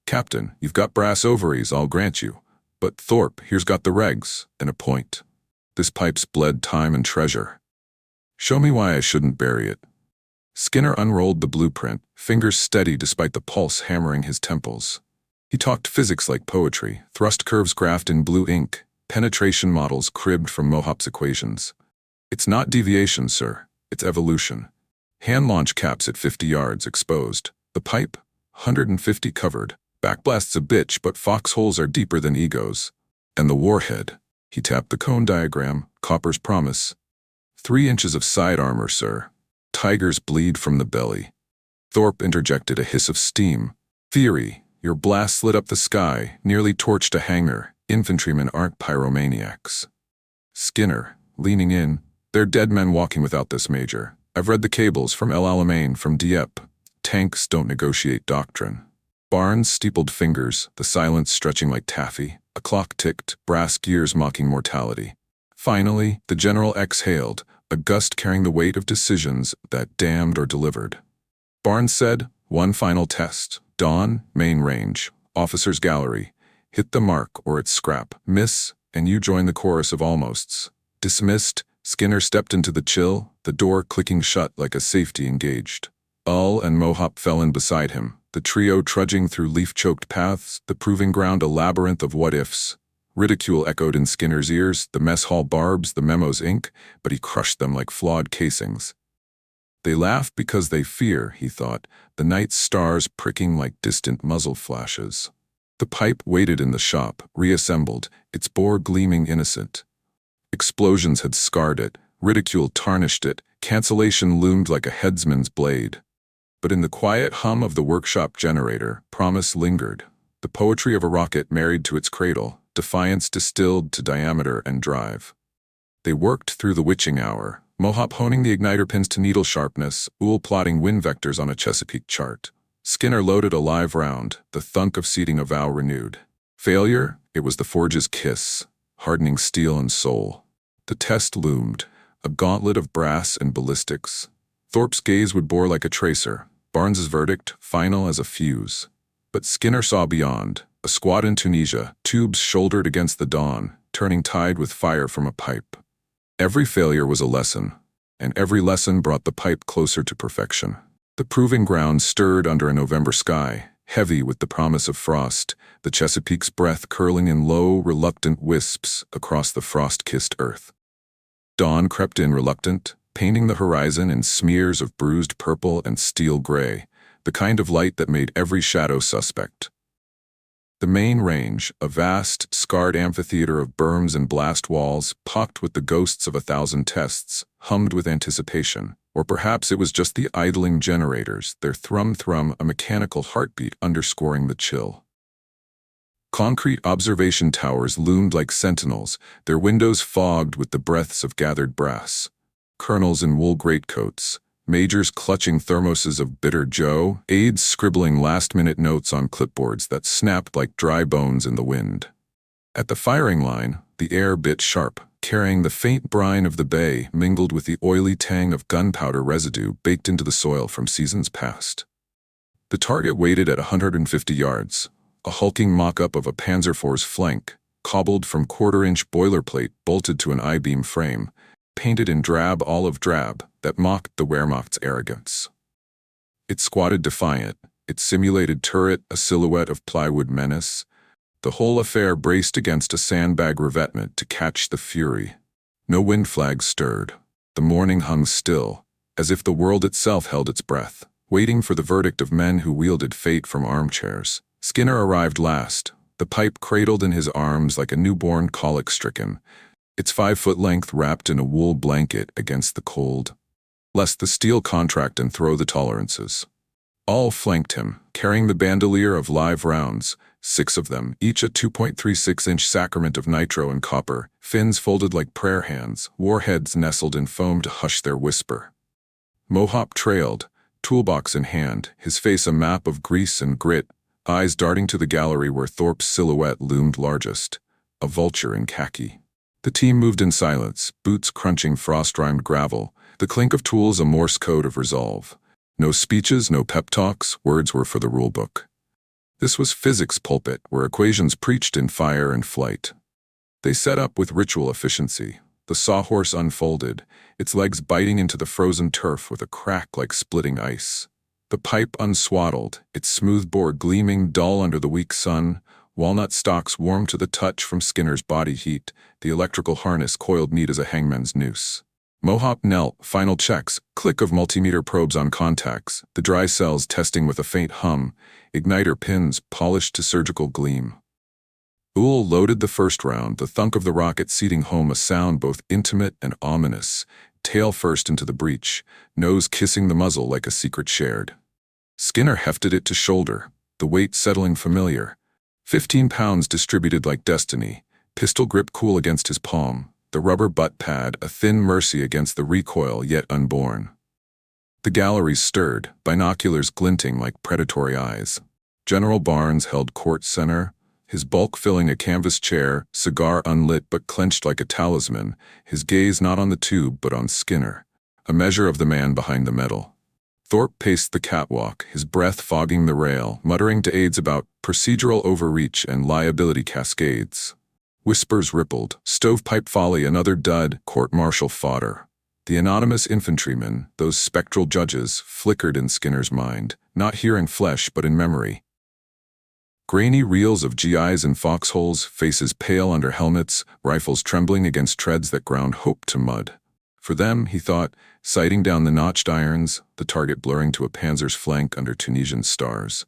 Captain, you've got brass ovaries, I'll grant you. But Thorpe, here's got the regs, and a point. This pipe's bled time and treasure. Show me why I shouldn't bury it. Skinner unrolled the blueprint, fingers steady despite the pulse hammering his temples. He talked physics like poetry, thrust curves graphed in blue ink, penetration models cribbed from Mohaupt's equations. It's not deviation, sir. It's evolution. Hand launch caps at 50 yards exposed. The pipe, 150 covered. Backblast's a bitch, but foxholes are deeper than egos. And the warhead. He tapped the cone diagram, Copper's promise. 3 inches of side armor, sir. Tigers bleed from the belly. Thorpe interjected a hiss of steam. Theory. Your blast lit up the sky, nearly torched a hangar. Infantrymen aren't pyromaniacs. Skinner, leaning in. They're dead men walking without this, Major. I've read the cables from El Alamein, from Dieppe. Tanks don't negotiate doctrine. Barnes steepled fingers, the silence stretching like taffy. A clock ticked, brass gears mocking mortality. Finally, the general exhaled, a gust carrying the weight of decisions that damned or delivered. Barnes said, "One final test. Dawn, main range, officer's gallery. Hit the mark or it's scrap. Miss, and you join the chorus of almosts." Dismissed, Skinner stepped into the chill, the door clicking shut like a safety engaged. Ull and Mohaupt fell in beside him, the trio trudging through leaf-choked paths, the proving ground a labyrinth of what-ifs. Ridicule echoed in Skinner's ears, the mess hall barbs, the memo's ink, but he crushed them like flawed casings. They laugh because they fear, he thought, the night stars pricking like distant muzzle flashes. The pipe waited in the shop, reassembled, its bore gleaming innocent. Explosions had scarred it, ridicule tarnished it, cancellation loomed like a headsman's blade. But in the quiet hum of the workshop generator, promise lingered. The poetry of a rocket married to its cradle, defiance distilled to diameter and drive. They worked through the witching hour, Mohaupt honing the igniter pins to needle sharpness, Uhl plotting wind vectors on a Chesapeake chart. Skinner loaded a live round, the thunk of seating a vow renewed. Failure? It was the forge's kiss, hardening steel and soul. The test loomed, a gauntlet of brass and ballistics. Thorpe's gaze would bore like a tracer, Barnes's verdict final as a fuse. But Skinner saw beyond, a squad in Tunisia, tubes shouldered against the dawn, turning tide with fire from a pipe. Every failure was a lesson, and every lesson brought the pipe closer to perfection. The proving ground stirred under a November sky, heavy with the promise of frost, the Chesapeake's breath curling in low, reluctant wisps across the frost-kissed earth. Dawn crept in reluctant, painting the horizon in smears of bruised purple and steel gray, the kind of light that made every shadow suspect. The main range, a vast, scarred amphitheater of berms and blast walls, pocked with the ghosts of 1,000 tests, hummed with anticipation. Or perhaps it was just the idling generators, their thrum-thrum, a mechanical heartbeat underscoring the chill. Concrete observation towers loomed like sentinels, their windows fogged with the breaths of gathered brass. Colonels in wool greatcoats, majors clutching thermoses of bitter joe, aides scribbling last-minute notes on clipboards that snapped like dry bones in the wind. At the firing line, the air bit sharp, carrying the faint brine of the bay mingled with the oily tang of gunpowder residue baked into the soil from seasons past. The target waited at 150 yards, a hulking mock-up of a Panzer IV's flank, cobbled from quarter-inch boilerplate bolted to an I-beam frame, painted in drab olive drab that mocked the Wehrmacht's arrogance. It squatted defiant, its simulated turret a silhouette of plywood menace. The whole affair braced against a sandbag revetment to catch the fury. No wind flag stirred. The morning hung still, as if the world itself held its breath, waiting for the verdict of men who wielded fate from armchairs. Skinner arrived last, the pipe cradled in his arms like a newborn colic-stricken, its 5-foot length wrapped in a wool blanket against the cold, lest the steel contract and throw the tolerances. All flanked him, carrying the bandolier of live rounds, 6 of them, each a 2.36-inch sacrament of nitro and copper, fins folded like prayer hands, warheads nestled in foam to hush their whisper. Mohaupt trailed, toolbox in hand, his face a map of grease and grit, eyes darting to the gallery where Thorpe's silhouette loomed largest, a vulture in khaki. The team moved in silence, boots crunching frost-rimed gravel, the clink of tools a Morse code of resolve. No speeches, no pep talks, words were for the rulebook. This was physics pulpit, where equations preached in fire and flight. They set up with ritual efficiency. The sawhorse unfolded, its legs biting into the frozen turf with a crack like splitting ice. The pipe unswaddled, its smooth bore gleaming dull under the weak sun, walnut stalks warm to the touch from Skinner's body heat, the electrical harness coiled neat as a hangman's noose. Mohaupt knelt, final checks, click of multimeter probes on contacts, the dry cells testing with a faint hum, igniter pins polished to surgical gleam. Uhl loaded the first round, the thunk of the rocket seeding home a sound both intimate and ominous, tail first into the breech, nose kissing the muzzle like a secret shared. Skinner hefted it to shoulder, the weight settling familiar. 15 pounds distributed like destiny, pistol grip cool against his palm, the rubber butt pad a thin mercy against the recoil yet unborn. The galleries stirred, binoculars glinting like predatory eyes. General Barnes held court center, his bulk filling a canvas chair, cigar unlit but clenched like a talisman, his gaze not on the tube but on Skinner, a measure of the man behind the metal. Thorpe paced the catwalk, his breath fogging the rail, muttering to aides about procedural overreach and liability cascades. Whispers rippled, stovepipe folly another dud, court-martial fodder. The anonymous infantrymen, those spectral judges, flickered in Skinner's mind, not here in flesh but in memory. Grainy reels of GIs in foxholes, faces pale under helmets, rifles trembling against treads that ground hope to mud. For them, he thought, sighting down the notched irons, the target blurring to a panzer's flank under Tunisian stars.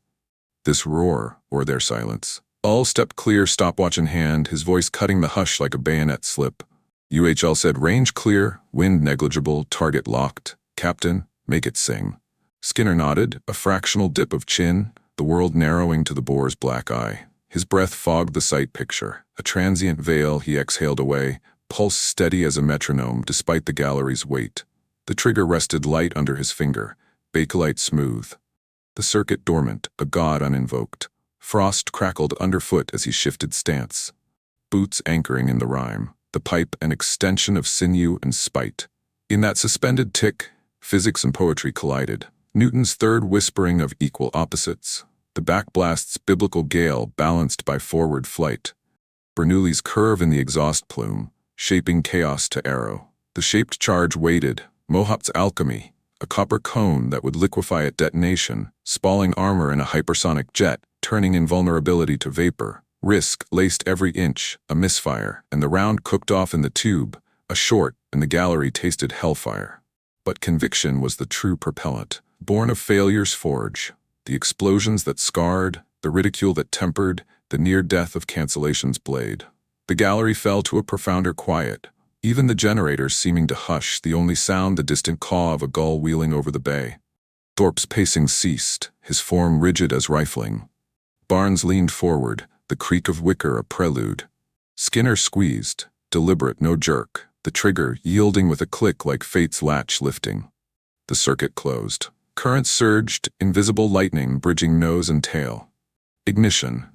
This roar, or their silence. Uhl stepped clear, stopwatch in hand, his voice cutting the hush like a bayonet slip. UHL said, range clear, wind negligible, target locked. Captain, make it sing. Skinner nodded, a fractional dip of chin, the world narrowing to the boar's black eye. His breath fogged the sight picture. A transient veil he exhaled away, pulse steady as a metronome despite the gallery's weight. The trigger rested light under his finger, bakelite smooth. The circuit dormant, a god uninvoked. Frost crackled underfoot as he shifted stance. Boots anchoring in the rhyme, the pipe an extension of sinew and spite. In that suspended tick, physics and poetry collided. Newton's third whispering of equal opposites. The backblast's biblical gale balanced by forward flight. Bernoulli's curve in the exhaust plume, shaping chaos to arrow. The shaped charge waited, Mohaupt's alchemy, a copper cone that would liquefy at detonation, spalling armor in a hypersonic jet, turning invulnerability to vapor. Risk laced every inch, a misfire, and the round cooked off in the tube, a short, and the gallery tasted hellfire. But conviction was the true propellant, born of failure's forge. The explosions that scarred, the ridicule that tempered, the near death of cancellation's blade. The gallery fell to a profounder quiet, even the generators seeming to hush, the only sound the distant caw of a gull wheeling over the bay. Thorpe's pacing ceased, his form rigid as rifling. Barnes leaned forward, the creak of wicker a prelude. Skinner squeezed, deliberate, no jerk, the trigger yielding with a click like fate's latch lifting. The circuit closed. Current surged, invisible lightning bridging nose and tail. Ignition.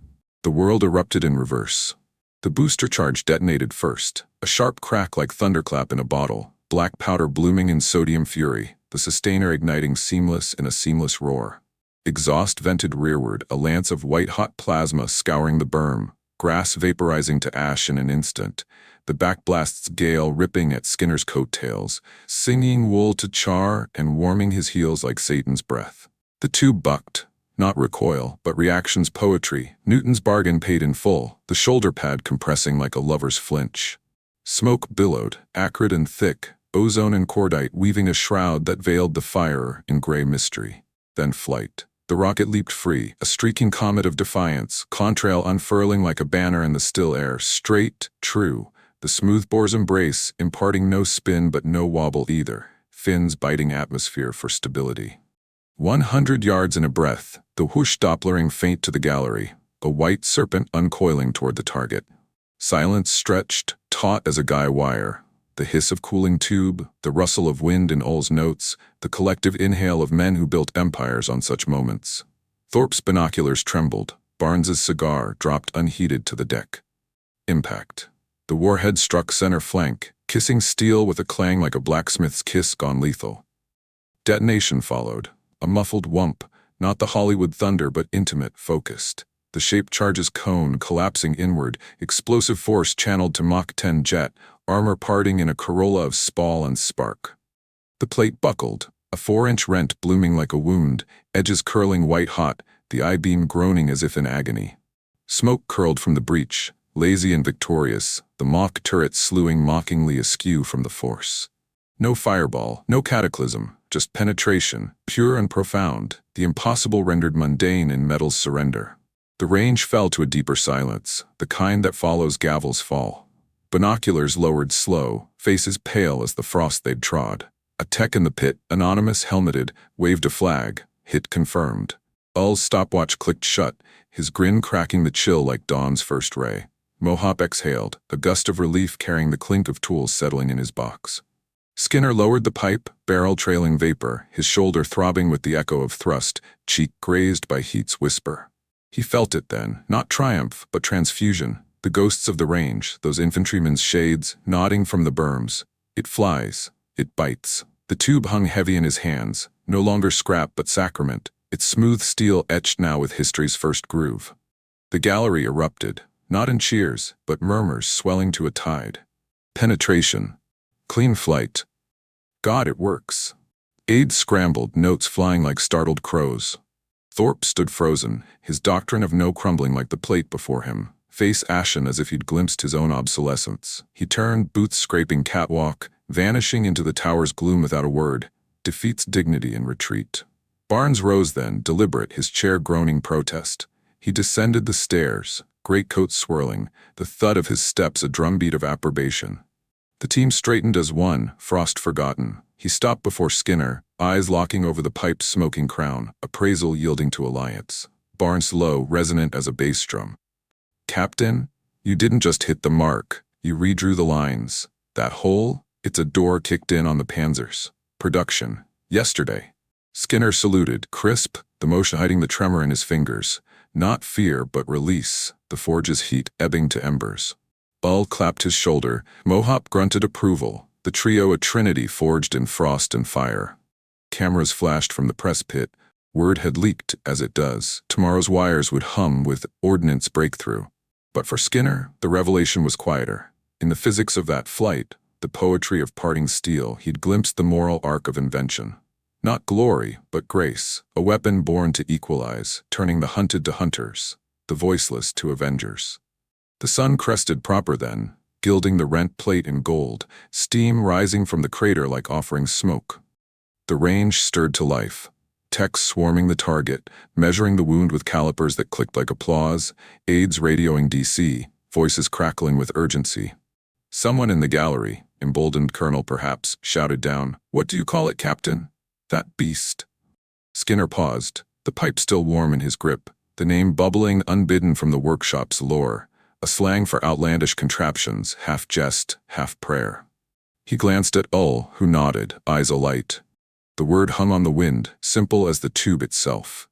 The world erupted in reverse. The booster charge detonated first, a sharp crack like thunderclap in a bottle, black powder blooming in sodium fury, the sustainer igniting seamless in a seamless roar. Exhaust vented rearward, a lance of white-hot plasma scouring the berm, grass vaporizing to ash in an instant, the backblast's gale ripping at Skinner's coattails, singing wool to char and warming his heels like Satan's breath. The tube bucked, not recoil, but reaction's poetry, Newton's bargain paid in full, the shoulder pad compressing like a lover's flinch. Smoke billowed, acrid and thick, ozone and cordite weaving a shroud that veiled the firer in gray mystery. Then flight. The rocket leaped free, a streaking comet of defiance, contrail unfurling like a banner in the still air, straight, true. The smoothbore's embrace, imparting no spin but no wobble either, fins biting atmosphere for stability. 100 yards in a breath, the whoosh dopplering faint to the gallery, a white serpent uncoiling toward the target. Silence stretched, taut as a guy wire. The hiss of cooling tube, the rustle of wind in Uhl's notes, the collective inhale of men who built empires on such moments. Thorpe's binoculars trembled, Barnes's cigar dropped unheeded to the deck. Impact. The warhead struck center flank, kissing steel with a clang like a blacksmith's kiss gone lethal. Detonation followed, a muffled whump, not the Hollywood thunder but intimate, focused. The shaped charge's cone collapsing inward, explosive force channeled to Mach 10 jet, armor parting in a corolla of spall and spark. The plate buckled, a 4-inch rent blooming like a wound, edges curling white-hot, the I-beam groaning as if in agony. Smoke curled from the breach, lazy and victorious, the mock turret slewing mockingly askew from the force. No fireball, no cataclysm, just penetration, pure and profound, the impossible rendered mundane in metal's surrender. The range fell to a deeper silence, the kind that follows gavel's fall. Binoculars lowered slow, faces pale as the frost they'd trod. A tech in the pit, anonymous, helmeted, waved a flag, hit confirmed. Ull's stopwatch clicked shut, his grin cracking the chill like dawn's first ray. Mohaupt exhaled, a gust of relief carrying the clink of tools settling in his box. Skinner lowered the pipe, barrel trailing vapor, his shoulder throbbing with the echo of thrust, cheek grazed by heat's whisper. He felt it then, not triumph, but transfusion. The ghosts of the range, those infantrymen's shades, nodding from the berms. It flies. It bites. The tube hung heavy in his hands, no longer scrap but sacrament, its smooth steel etched now with history's first groove. The gallery erupted, not in cheers, but murmurs swelling to a tide. Penetration. Clean flight. God, it works. Aides scrambled, notes flying like startled crows. Thorpe stood frozen, his doctrine of no crumbling like the plate before him, face ashen as if he'd glimpsed his own obsolescence. He turned, boots scraping catwalk, vanishing into the tower's gloom without a word, defeats dignity in retreat. Barnes rose then, deliberate, his chair groaning protest. He descended the stairs, greatcoat swirling, the thud of his steps a drumbeat of approbation. The team straightened as one, frost forgotten. He stopped before Skinner, eyes locking over the pipe's smoking crown, appraisal yielding to alliance. Barnes low, resonant as a bass drum. Captain, you didn't just hit the mark, you redrew the lines. That hole? It's a door kicked in on the panzers. Production. Yesterday. Skinner saluted, crisp, the motion hiding the tremor in his fingers. Not fear, but release, the forge's heat ebbing to embers. Ull clapped his shoulder, Mohaupt grunted approval, the trio a trinity forged in frost and fire. Cameras flashed from the press pit. Word had leaked, as it does. Tomorrow's wires would hum with Ordnance breakthrough. But for Skinner, the revelation was quieter. In the physics of that flight, the poetry of parting steel, he'd glimpsed the moral arc of invention. Not glory, but grace, a weapon born to equalize, turning the hunted to hunters, the voiceless to avengers. The sun crested proper then, gilding the rent plate in gold, steam rising from the crater like offering smoke. The range stirred to life. Techs swarming the target, measuring the wound with calipers that clicked like applause, aides radioing DC, voices crackling with urgency. Someone in the gallery, emboldened colonel perhaps, shouted down, "What do you call it, Captain?" "That beast." Skinner paused, the pipe still warm in his grip, the name bubbling unbidden from the workshop's lore, a slang for outlandish contraptions, half jest, half prayer. He glanced at Ull, who nodded, eyes alight. The word hung on the wind, simple as the tube itself.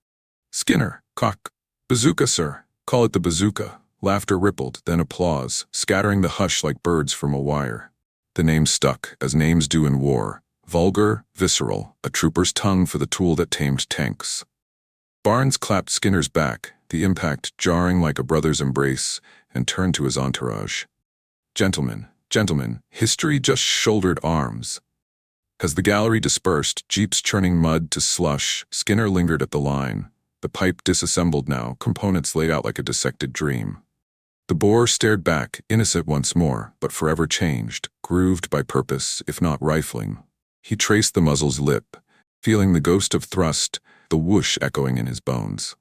"Skinner, cock. Bazooka, sir. Call it the bazooka." Laughter rippled, then applause, scattering the hush like birds from a wire. The name stuck, as names do in war. Vulgar, visceral, a trooper's tongue for the tool that tamed tanks. Barnes clapped Skinner's back, the impact jarring like a brother's embrace, and turned to his entourage. "Gentlemen, gentlemen, history just shouldered arms." As the gallery dispersed, jeeps churning mud to slush, Skinner lingered at the line. The pipe disassembled now, components laid out like a dissected dream. The bore stared back, innocent once more, but forever changed, grooved by purpose, if not rifling. He traced the muzzle's lip, feeling the ghost of thrust, the whoosh echoing in his bones.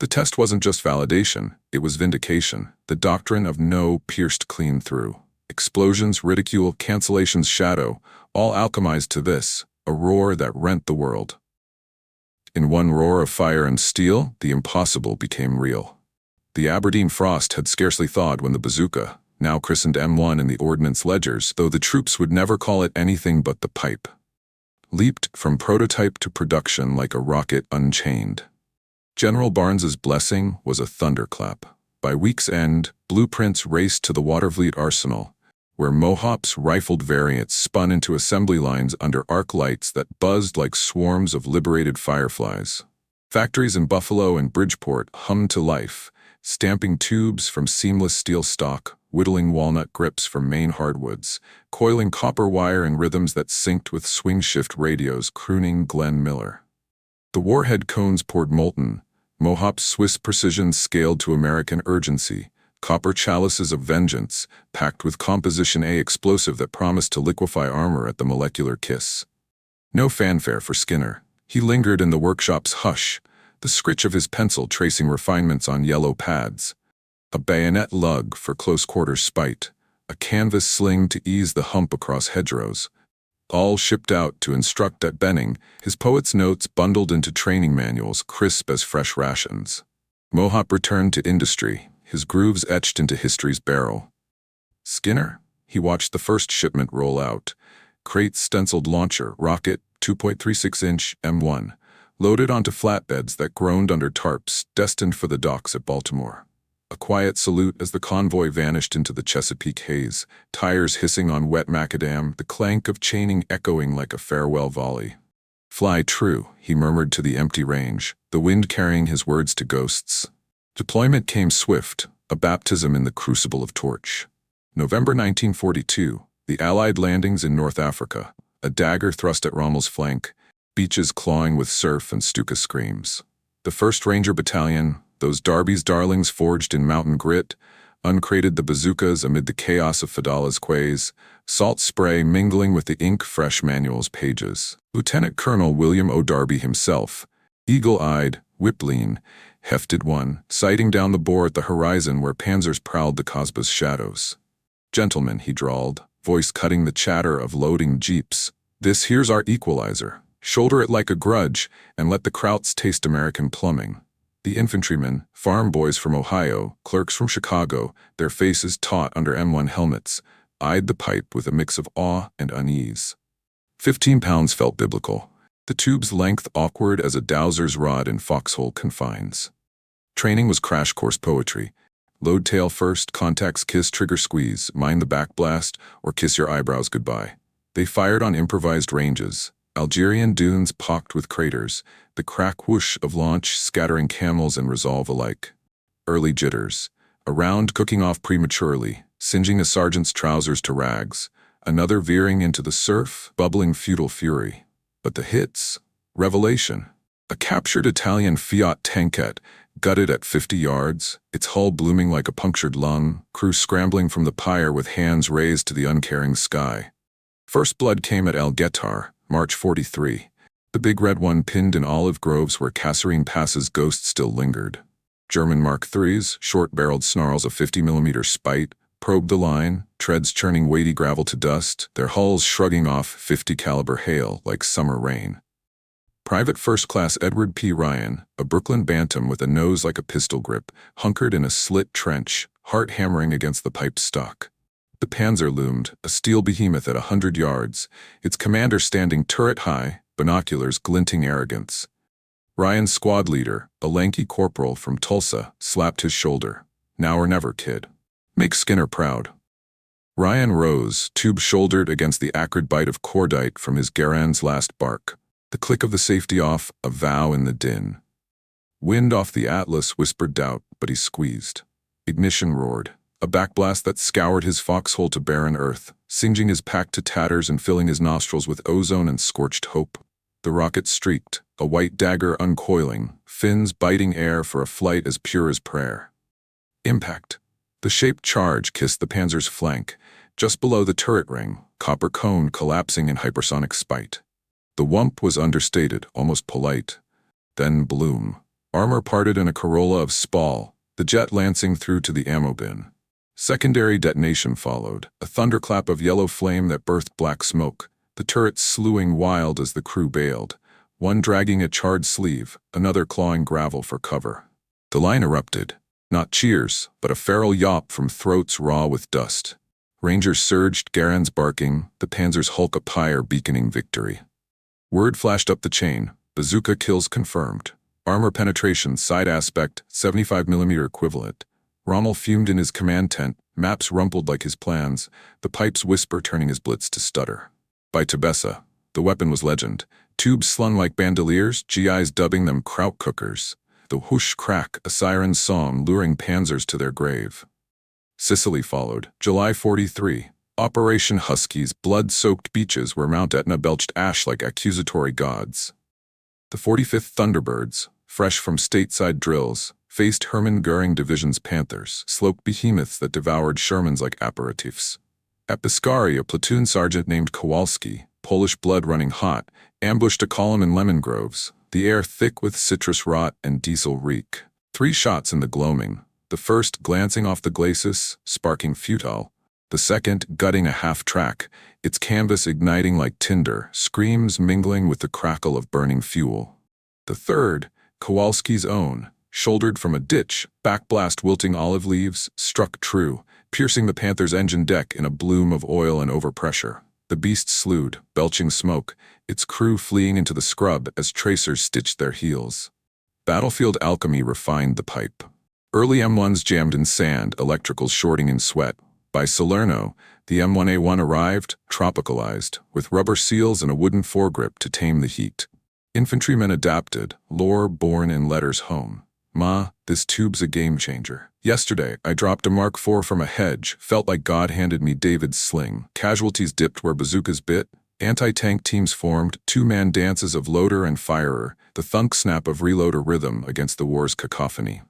The test wasn't just validation, it was vindication. The doctrine of no pierced clean through. Explosions, ridicule, cancellations, shadow, all alchemized to this, a roar that rent the world. In one roar of fire and steel, the impossible became real. The Aberdeen frost had scarcely thawed when the bazooka, now christened M1 in the Ordnance ledgers, though the troops would never call it anything but the pipe, leaped from prototype to production like a rocket unchained. General Barnes's blessing was a thunderclap. By week's end, blueprints raced to the Watervliet arsenal, where Mohaupt's rifled variants spun into assembly lines under arc lights that buzzed like swarms of liberated fireflies. Factories in Buffalo and Bridgeport hummed to life, stamping tubes from seamless steel stock, whittling walnut grips from Maine hardwoods, coiling copper wire in rhythms that synced with swing-shift radios crooning Glenn Miller. The warhead cones poured molten, Mohaupt's Swiss precision scaled to American urgency, copper chalices of vengeance, packed with Composition A explosive that promised to liquefy armor at the molecular kiss. No fanfare for Skinner. He lingered in the workshop's hush, the scritch of his pencil tracing refinements on yellow pads. A bayonet lug for close-quarters spite, a canvas sling to ease the hump across hedgerows. All shipped out to instruct at Benning, his poet's notes bundled into training manuals crisp as fresh rations. Mohaupt returned to industry, his grooves etched into history's barrel. Skinner? He watched the first shipment roll out. Crate's stenciled launcher, rocket, 2.36-inch M1, loaded onto flatbeds that groaned under tarps, destined for the docks at Baltimore. A quiet salute as the convoy vanished into the Chesapeake haze, tires hissing on wet macadam, the clank of chaining echoing like a farewell volley. "Fly true," he murmured to the empty range, the wind carrying his words to ghosts. Deployment came swift, a baptism in the crucible of torch. November 1942, the Allied landings in North Africa, a dagger thrust at Rommel's flank, beaches clawing with surf and Stuka screams. The 1st Ranger Battalion, those Darby's darlings forged in mountain grit, uncrated the bazookas amid the chaos of Fadala's quays, salt spray mingling with the ink-fresh manual's pages. Lieutenant Colonel William O. Darby himself, eagle-eyed, whip-lean, hefted one, sighting down the bore at the horizon where panzers prowled the Kasbah's shadows. "Gentlemen," he drawled, voice cutting the chatter of loading jeeps, "this here's our equalizer. Shoulder it like a grudge, and let the Krauts taste American plumbing." The infantrymen, farm boys from Ohio, clerks from Chicago, their faces taut under M1 helmets, eyed the pipe with a mix of awe and unease. 15 pounds felt biblical, the tube's length awkward as a dowser's rod in foxhole confines. Training was crash course poetry. Load tail first, contacts kiss, trigger squeeze, mind the backblast, or kiss your eyebrows goodbye. They fired on improvised ranges, Algerian dunes pocked with craters, the crack whoosh of launch scattering camels and resolve alike. Early jitters, a round cooking off prematurely, singeing a sergeant's trousers to rags, another veering into the surf, bubbling feudal fury. But the hits? Revelation. A captured Italian Fiat tankette, gutted at 50 yards, its hull blooming like a punctured lung, crew scrambling from the pyre with hands raised to the uncaring sky. First blood came at El Getar, March 43. The big red one pinned in olive groves where Kasserine Pass's ghost still lingered. German Mark III's, short-barreled snarls of 50mm spite, probed the line, treads churning weighty gravel to dust, their hulls shrugging off 50-caliber hail like summer rain. Private First Class Edward P. Ryan, a Brooklyn bantam with a nose like a pistol grip, hunkered in a slit trench, heart hammering against the pipe's stock. The Panzer loomed, a steel behemoth at 100 yards, its commander standing turret-high, binoculars glinting arrogance. Ryan's squad leader, a lanky corporal from Tulsa, slapped his shoulder. "Now or never, kid. Make Skinner proud." Ryan rose, tube-shouldered against the acrid bite of cordite from his Garan's last bark. The click of the safety off, a vow in the din. Wind off the Atlas whispered doubt, but he squeezed. Ignition roared, a backblast that scoured his foxhole to barren earth, singeing his pack to tatters and filling his nostrils with ozone and scorched hope. The rocket streaked, a white dagger uncoiling, fins biting air for a flight as pure as prayer. Impact. The shaped charge kissed the Panzer's flank, just below the turret ring, copper cone collapsing in hypersonic spite. The whump was understated, almost polite. Then bloom. Armor parted in a corolla of spall, the jet lancing through to the ammo bin. Secondary detonation followed, a thunderclap of yellow flame that birthed black smoke, the turrets slewing wild as the crew bailed, one dragging a charred sleeve, another clawing gravel for cover. The line erupted. Not cheers, but a feral yawp from throats raw with dust. Rangers surged, Garan's barking, the Panzer's hulk a pyre beaconing victory. Word flashed up the chain, bazooka kills confirmed. Armor penetration, side aspect, 75mm equivalent. Rommel fumed in his command tent, maps rumpled like his plans, the pipes whisper turning his blitz to stutter. By Tebessa, the weapon was legend, tubes slung like bandoliers, GIs dubbing them kraut cookers. The whoosh crack, a siren's song luring panzers to their grave. Sicily followed, July 43. Operation Husky's blood-soaked beaches where Mount Etna belched ash like accusatory gods. The 45th Thunderbirds, fresh from stateside drills, faced Hermann Goering Division's panthers, sloped behemoths that devoured Shermans like aperitifs. At Biscari, a platoon sergeant named Kowalski, Polish blood running hot, ambushed a column in lemon groves, the air thick with citrus rot and diesel reek. 3 shots in the gloaming, the first glancing off the glacis, sparking futile, the second gutting a half-track, its canvas igniting like tinder, screams mingling with the crackle of burning fuel. The third, Kowalski's own, shouldered from a ditch, backblast wilting olive leaves, struck true, piercing the panther's engine deck in a bloom of oil and overpressure. The beast slewed, belching smoke, its crew fleeing into the scrub as tracers stitched their heels. Battlefield alchemy refined the pipe. Early M1s jammed in sand, electricals shorting in sweat. By Salerno, the M1A1 arrived, tropicalized, with rubber seals and a wooden foregrip to tame the heat. Infantrymen adapted, lore born in letters home. Ma, this tube's a game changer. Yesterday, I dropped a Mark IV from a hedge, felt like God handed me David's sling. Casualties dipped where bazookas bit. Anti-tank teams formed, 2-man dances of loader and firer, the thunk-snap of reloader rhythm against the war's cacophony.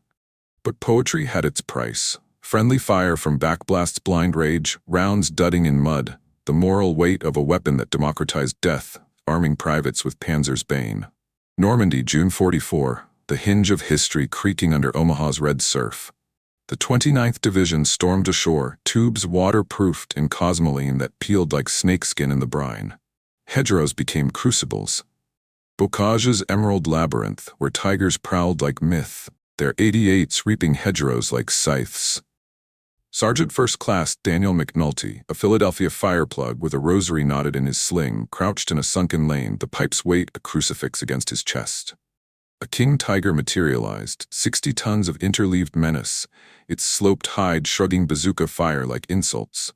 But poetry had its price. Friendly fire from backblast's blind rage, rounds dudding in mud, the moral weight of a weapon that democratized death, arming privates with Panzer's bane. Normandy, June 44, the hinge of history creaking under Omaha's red surf. The 29th Division stormed ashore, tubes waterproofed in cosmoline that peeled like snakeskin in the brine. Hedgerows became crucibles. Bocage's emerald labyrinth, where tigers prowled like myth, their 88s reaping hedgerows like scythes. Sergeant First Class Daniel McNulty, a Philadelphia fireplug with a rosary knotted in his sling, crouched in a sunken lane, the pipe's weight a crucifix against his chest. A king tiger materialized, 60 tons of interleaved menace, its sloped hide shrugging bazooka fire like insults.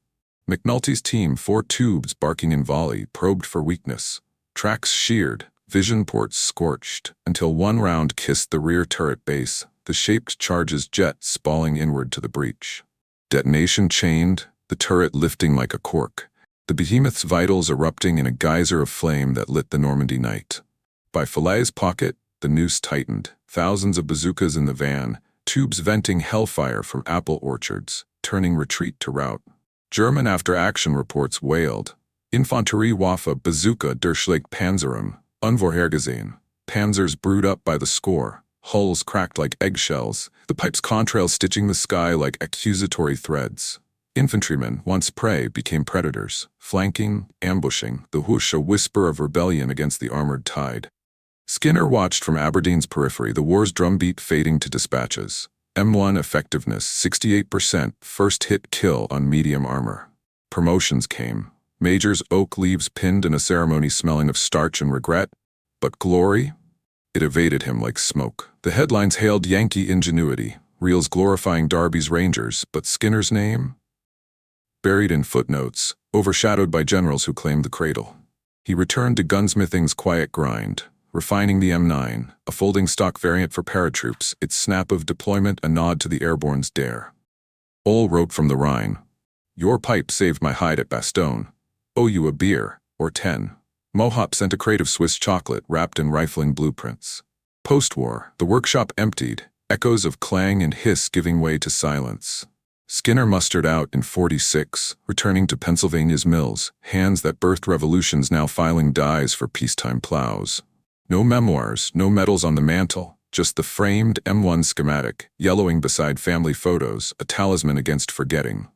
McNulty's team, 4 tubes barking in volley, probed for weakness. Tracks sheared, vision ports scorched, until one round kissed the rear turret base, the shaped charge's jet spalling inward to the breach. Detonation chained, the turret lifting like a cork, the behemoth's vitals erupting in a geyser of flame that lit the Normandy night. By Falaise pocket, the noose tightened, thousands of bazookas in the van, tubes venting hellfire from apple orchards, turning retreat to rout. German after-action reports wailed. Infanterie Waffe Bazooka Durchschlägt Panzerem, unvorhergesehen. Panzers brewed up by the score, hulls cracked like eggshells, the pipe's contrails stitching the sky like accusatory threads. Infantrymen, once prey, became predators, flanking, ambushing, the whoosh a whisper of rebellion against the armored tide. Skinner watched from Aberdeen's periphery, the war's drumbeat fading to dispatches. M1 effectiveness, 68%, first hit kill on medium armor. Promotions came. Major's oak leaves pinned in a ceremony smelling of starch and regret. But glory? It evaded him like smoke. The headlines hailed Yankee ingenuity, reels glorifying Darby's Rangers, but Skinner's name? Buried in footnotes, overshadowed by generals who claimed the cradle. He returned to gunsmithing's quiet grind, refining the M9, a folding stock variant for paratroops, its snap of deployment a nod to the airborne's dare. Ole wrote from the Rhine, "Your pipe saved my hide at Bastogne. Owe you a beer, or 10. Mohaupt sent a crate of Swiss chocolate wrapped in rifling blueprints. Post-war, the workshop emptied, echoes of clang and hiss giving way to silence. Skinner mustered out in 46, returning to Pennsylvania's mills, hands that birthed revolutions now filing dies for peacetime plows. No memoirs, no medals on the mantle, just the framed M1 schematic, yellowing beside family photos, a talisman against forgetting.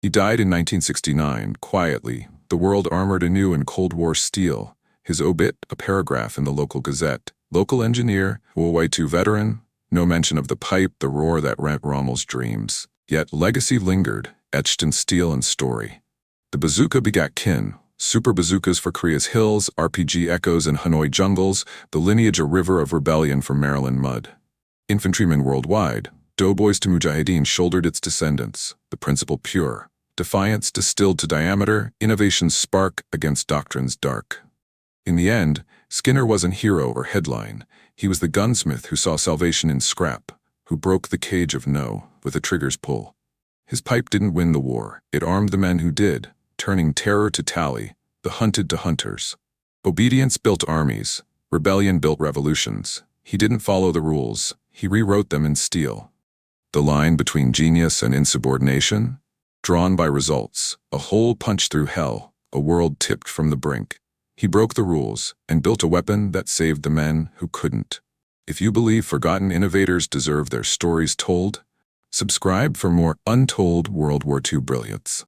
He died in 1969, quietly, the world armored anew in Cold War steel, his obit a paragraph in the local gazette. Local engineer, Wwii veteran, no mention of the pipe, the roar that rent Rommel's dreams. Yet legacy lingered, etched in steel and story. The bazooka begat kin. Super bazookas for Korea's hills, RPG echoes in Hanoi jungles, the lineage a river of rebellion from Maryland mud. Infantrymen worldwide, doughboys to mujahideen shouldered its descendants, the principle pure. Defiance distilled to diameter, innovation's spark against doctrine's dark. In the end, Skinner wasn't hero or headline. He was the gunsmith who saw salvation in scrap, who broke the cage of no with a trigger's pull. His pipe didn't win the war, it armed the men who did, turning terror to tally, the hunted to hunters. Obedience built armies, rebellion built revolutions. He didn't follow the rules, He rewrote them in steel. The line between genius and insubordination? Drawn by results, a hole punched through hell, a world tipped from the brink. He broke the rules and built a weapon that saved the men who couldn't. If you believe forgotten innovators deserve their stories told, subscribe for more untold World War II brilliance.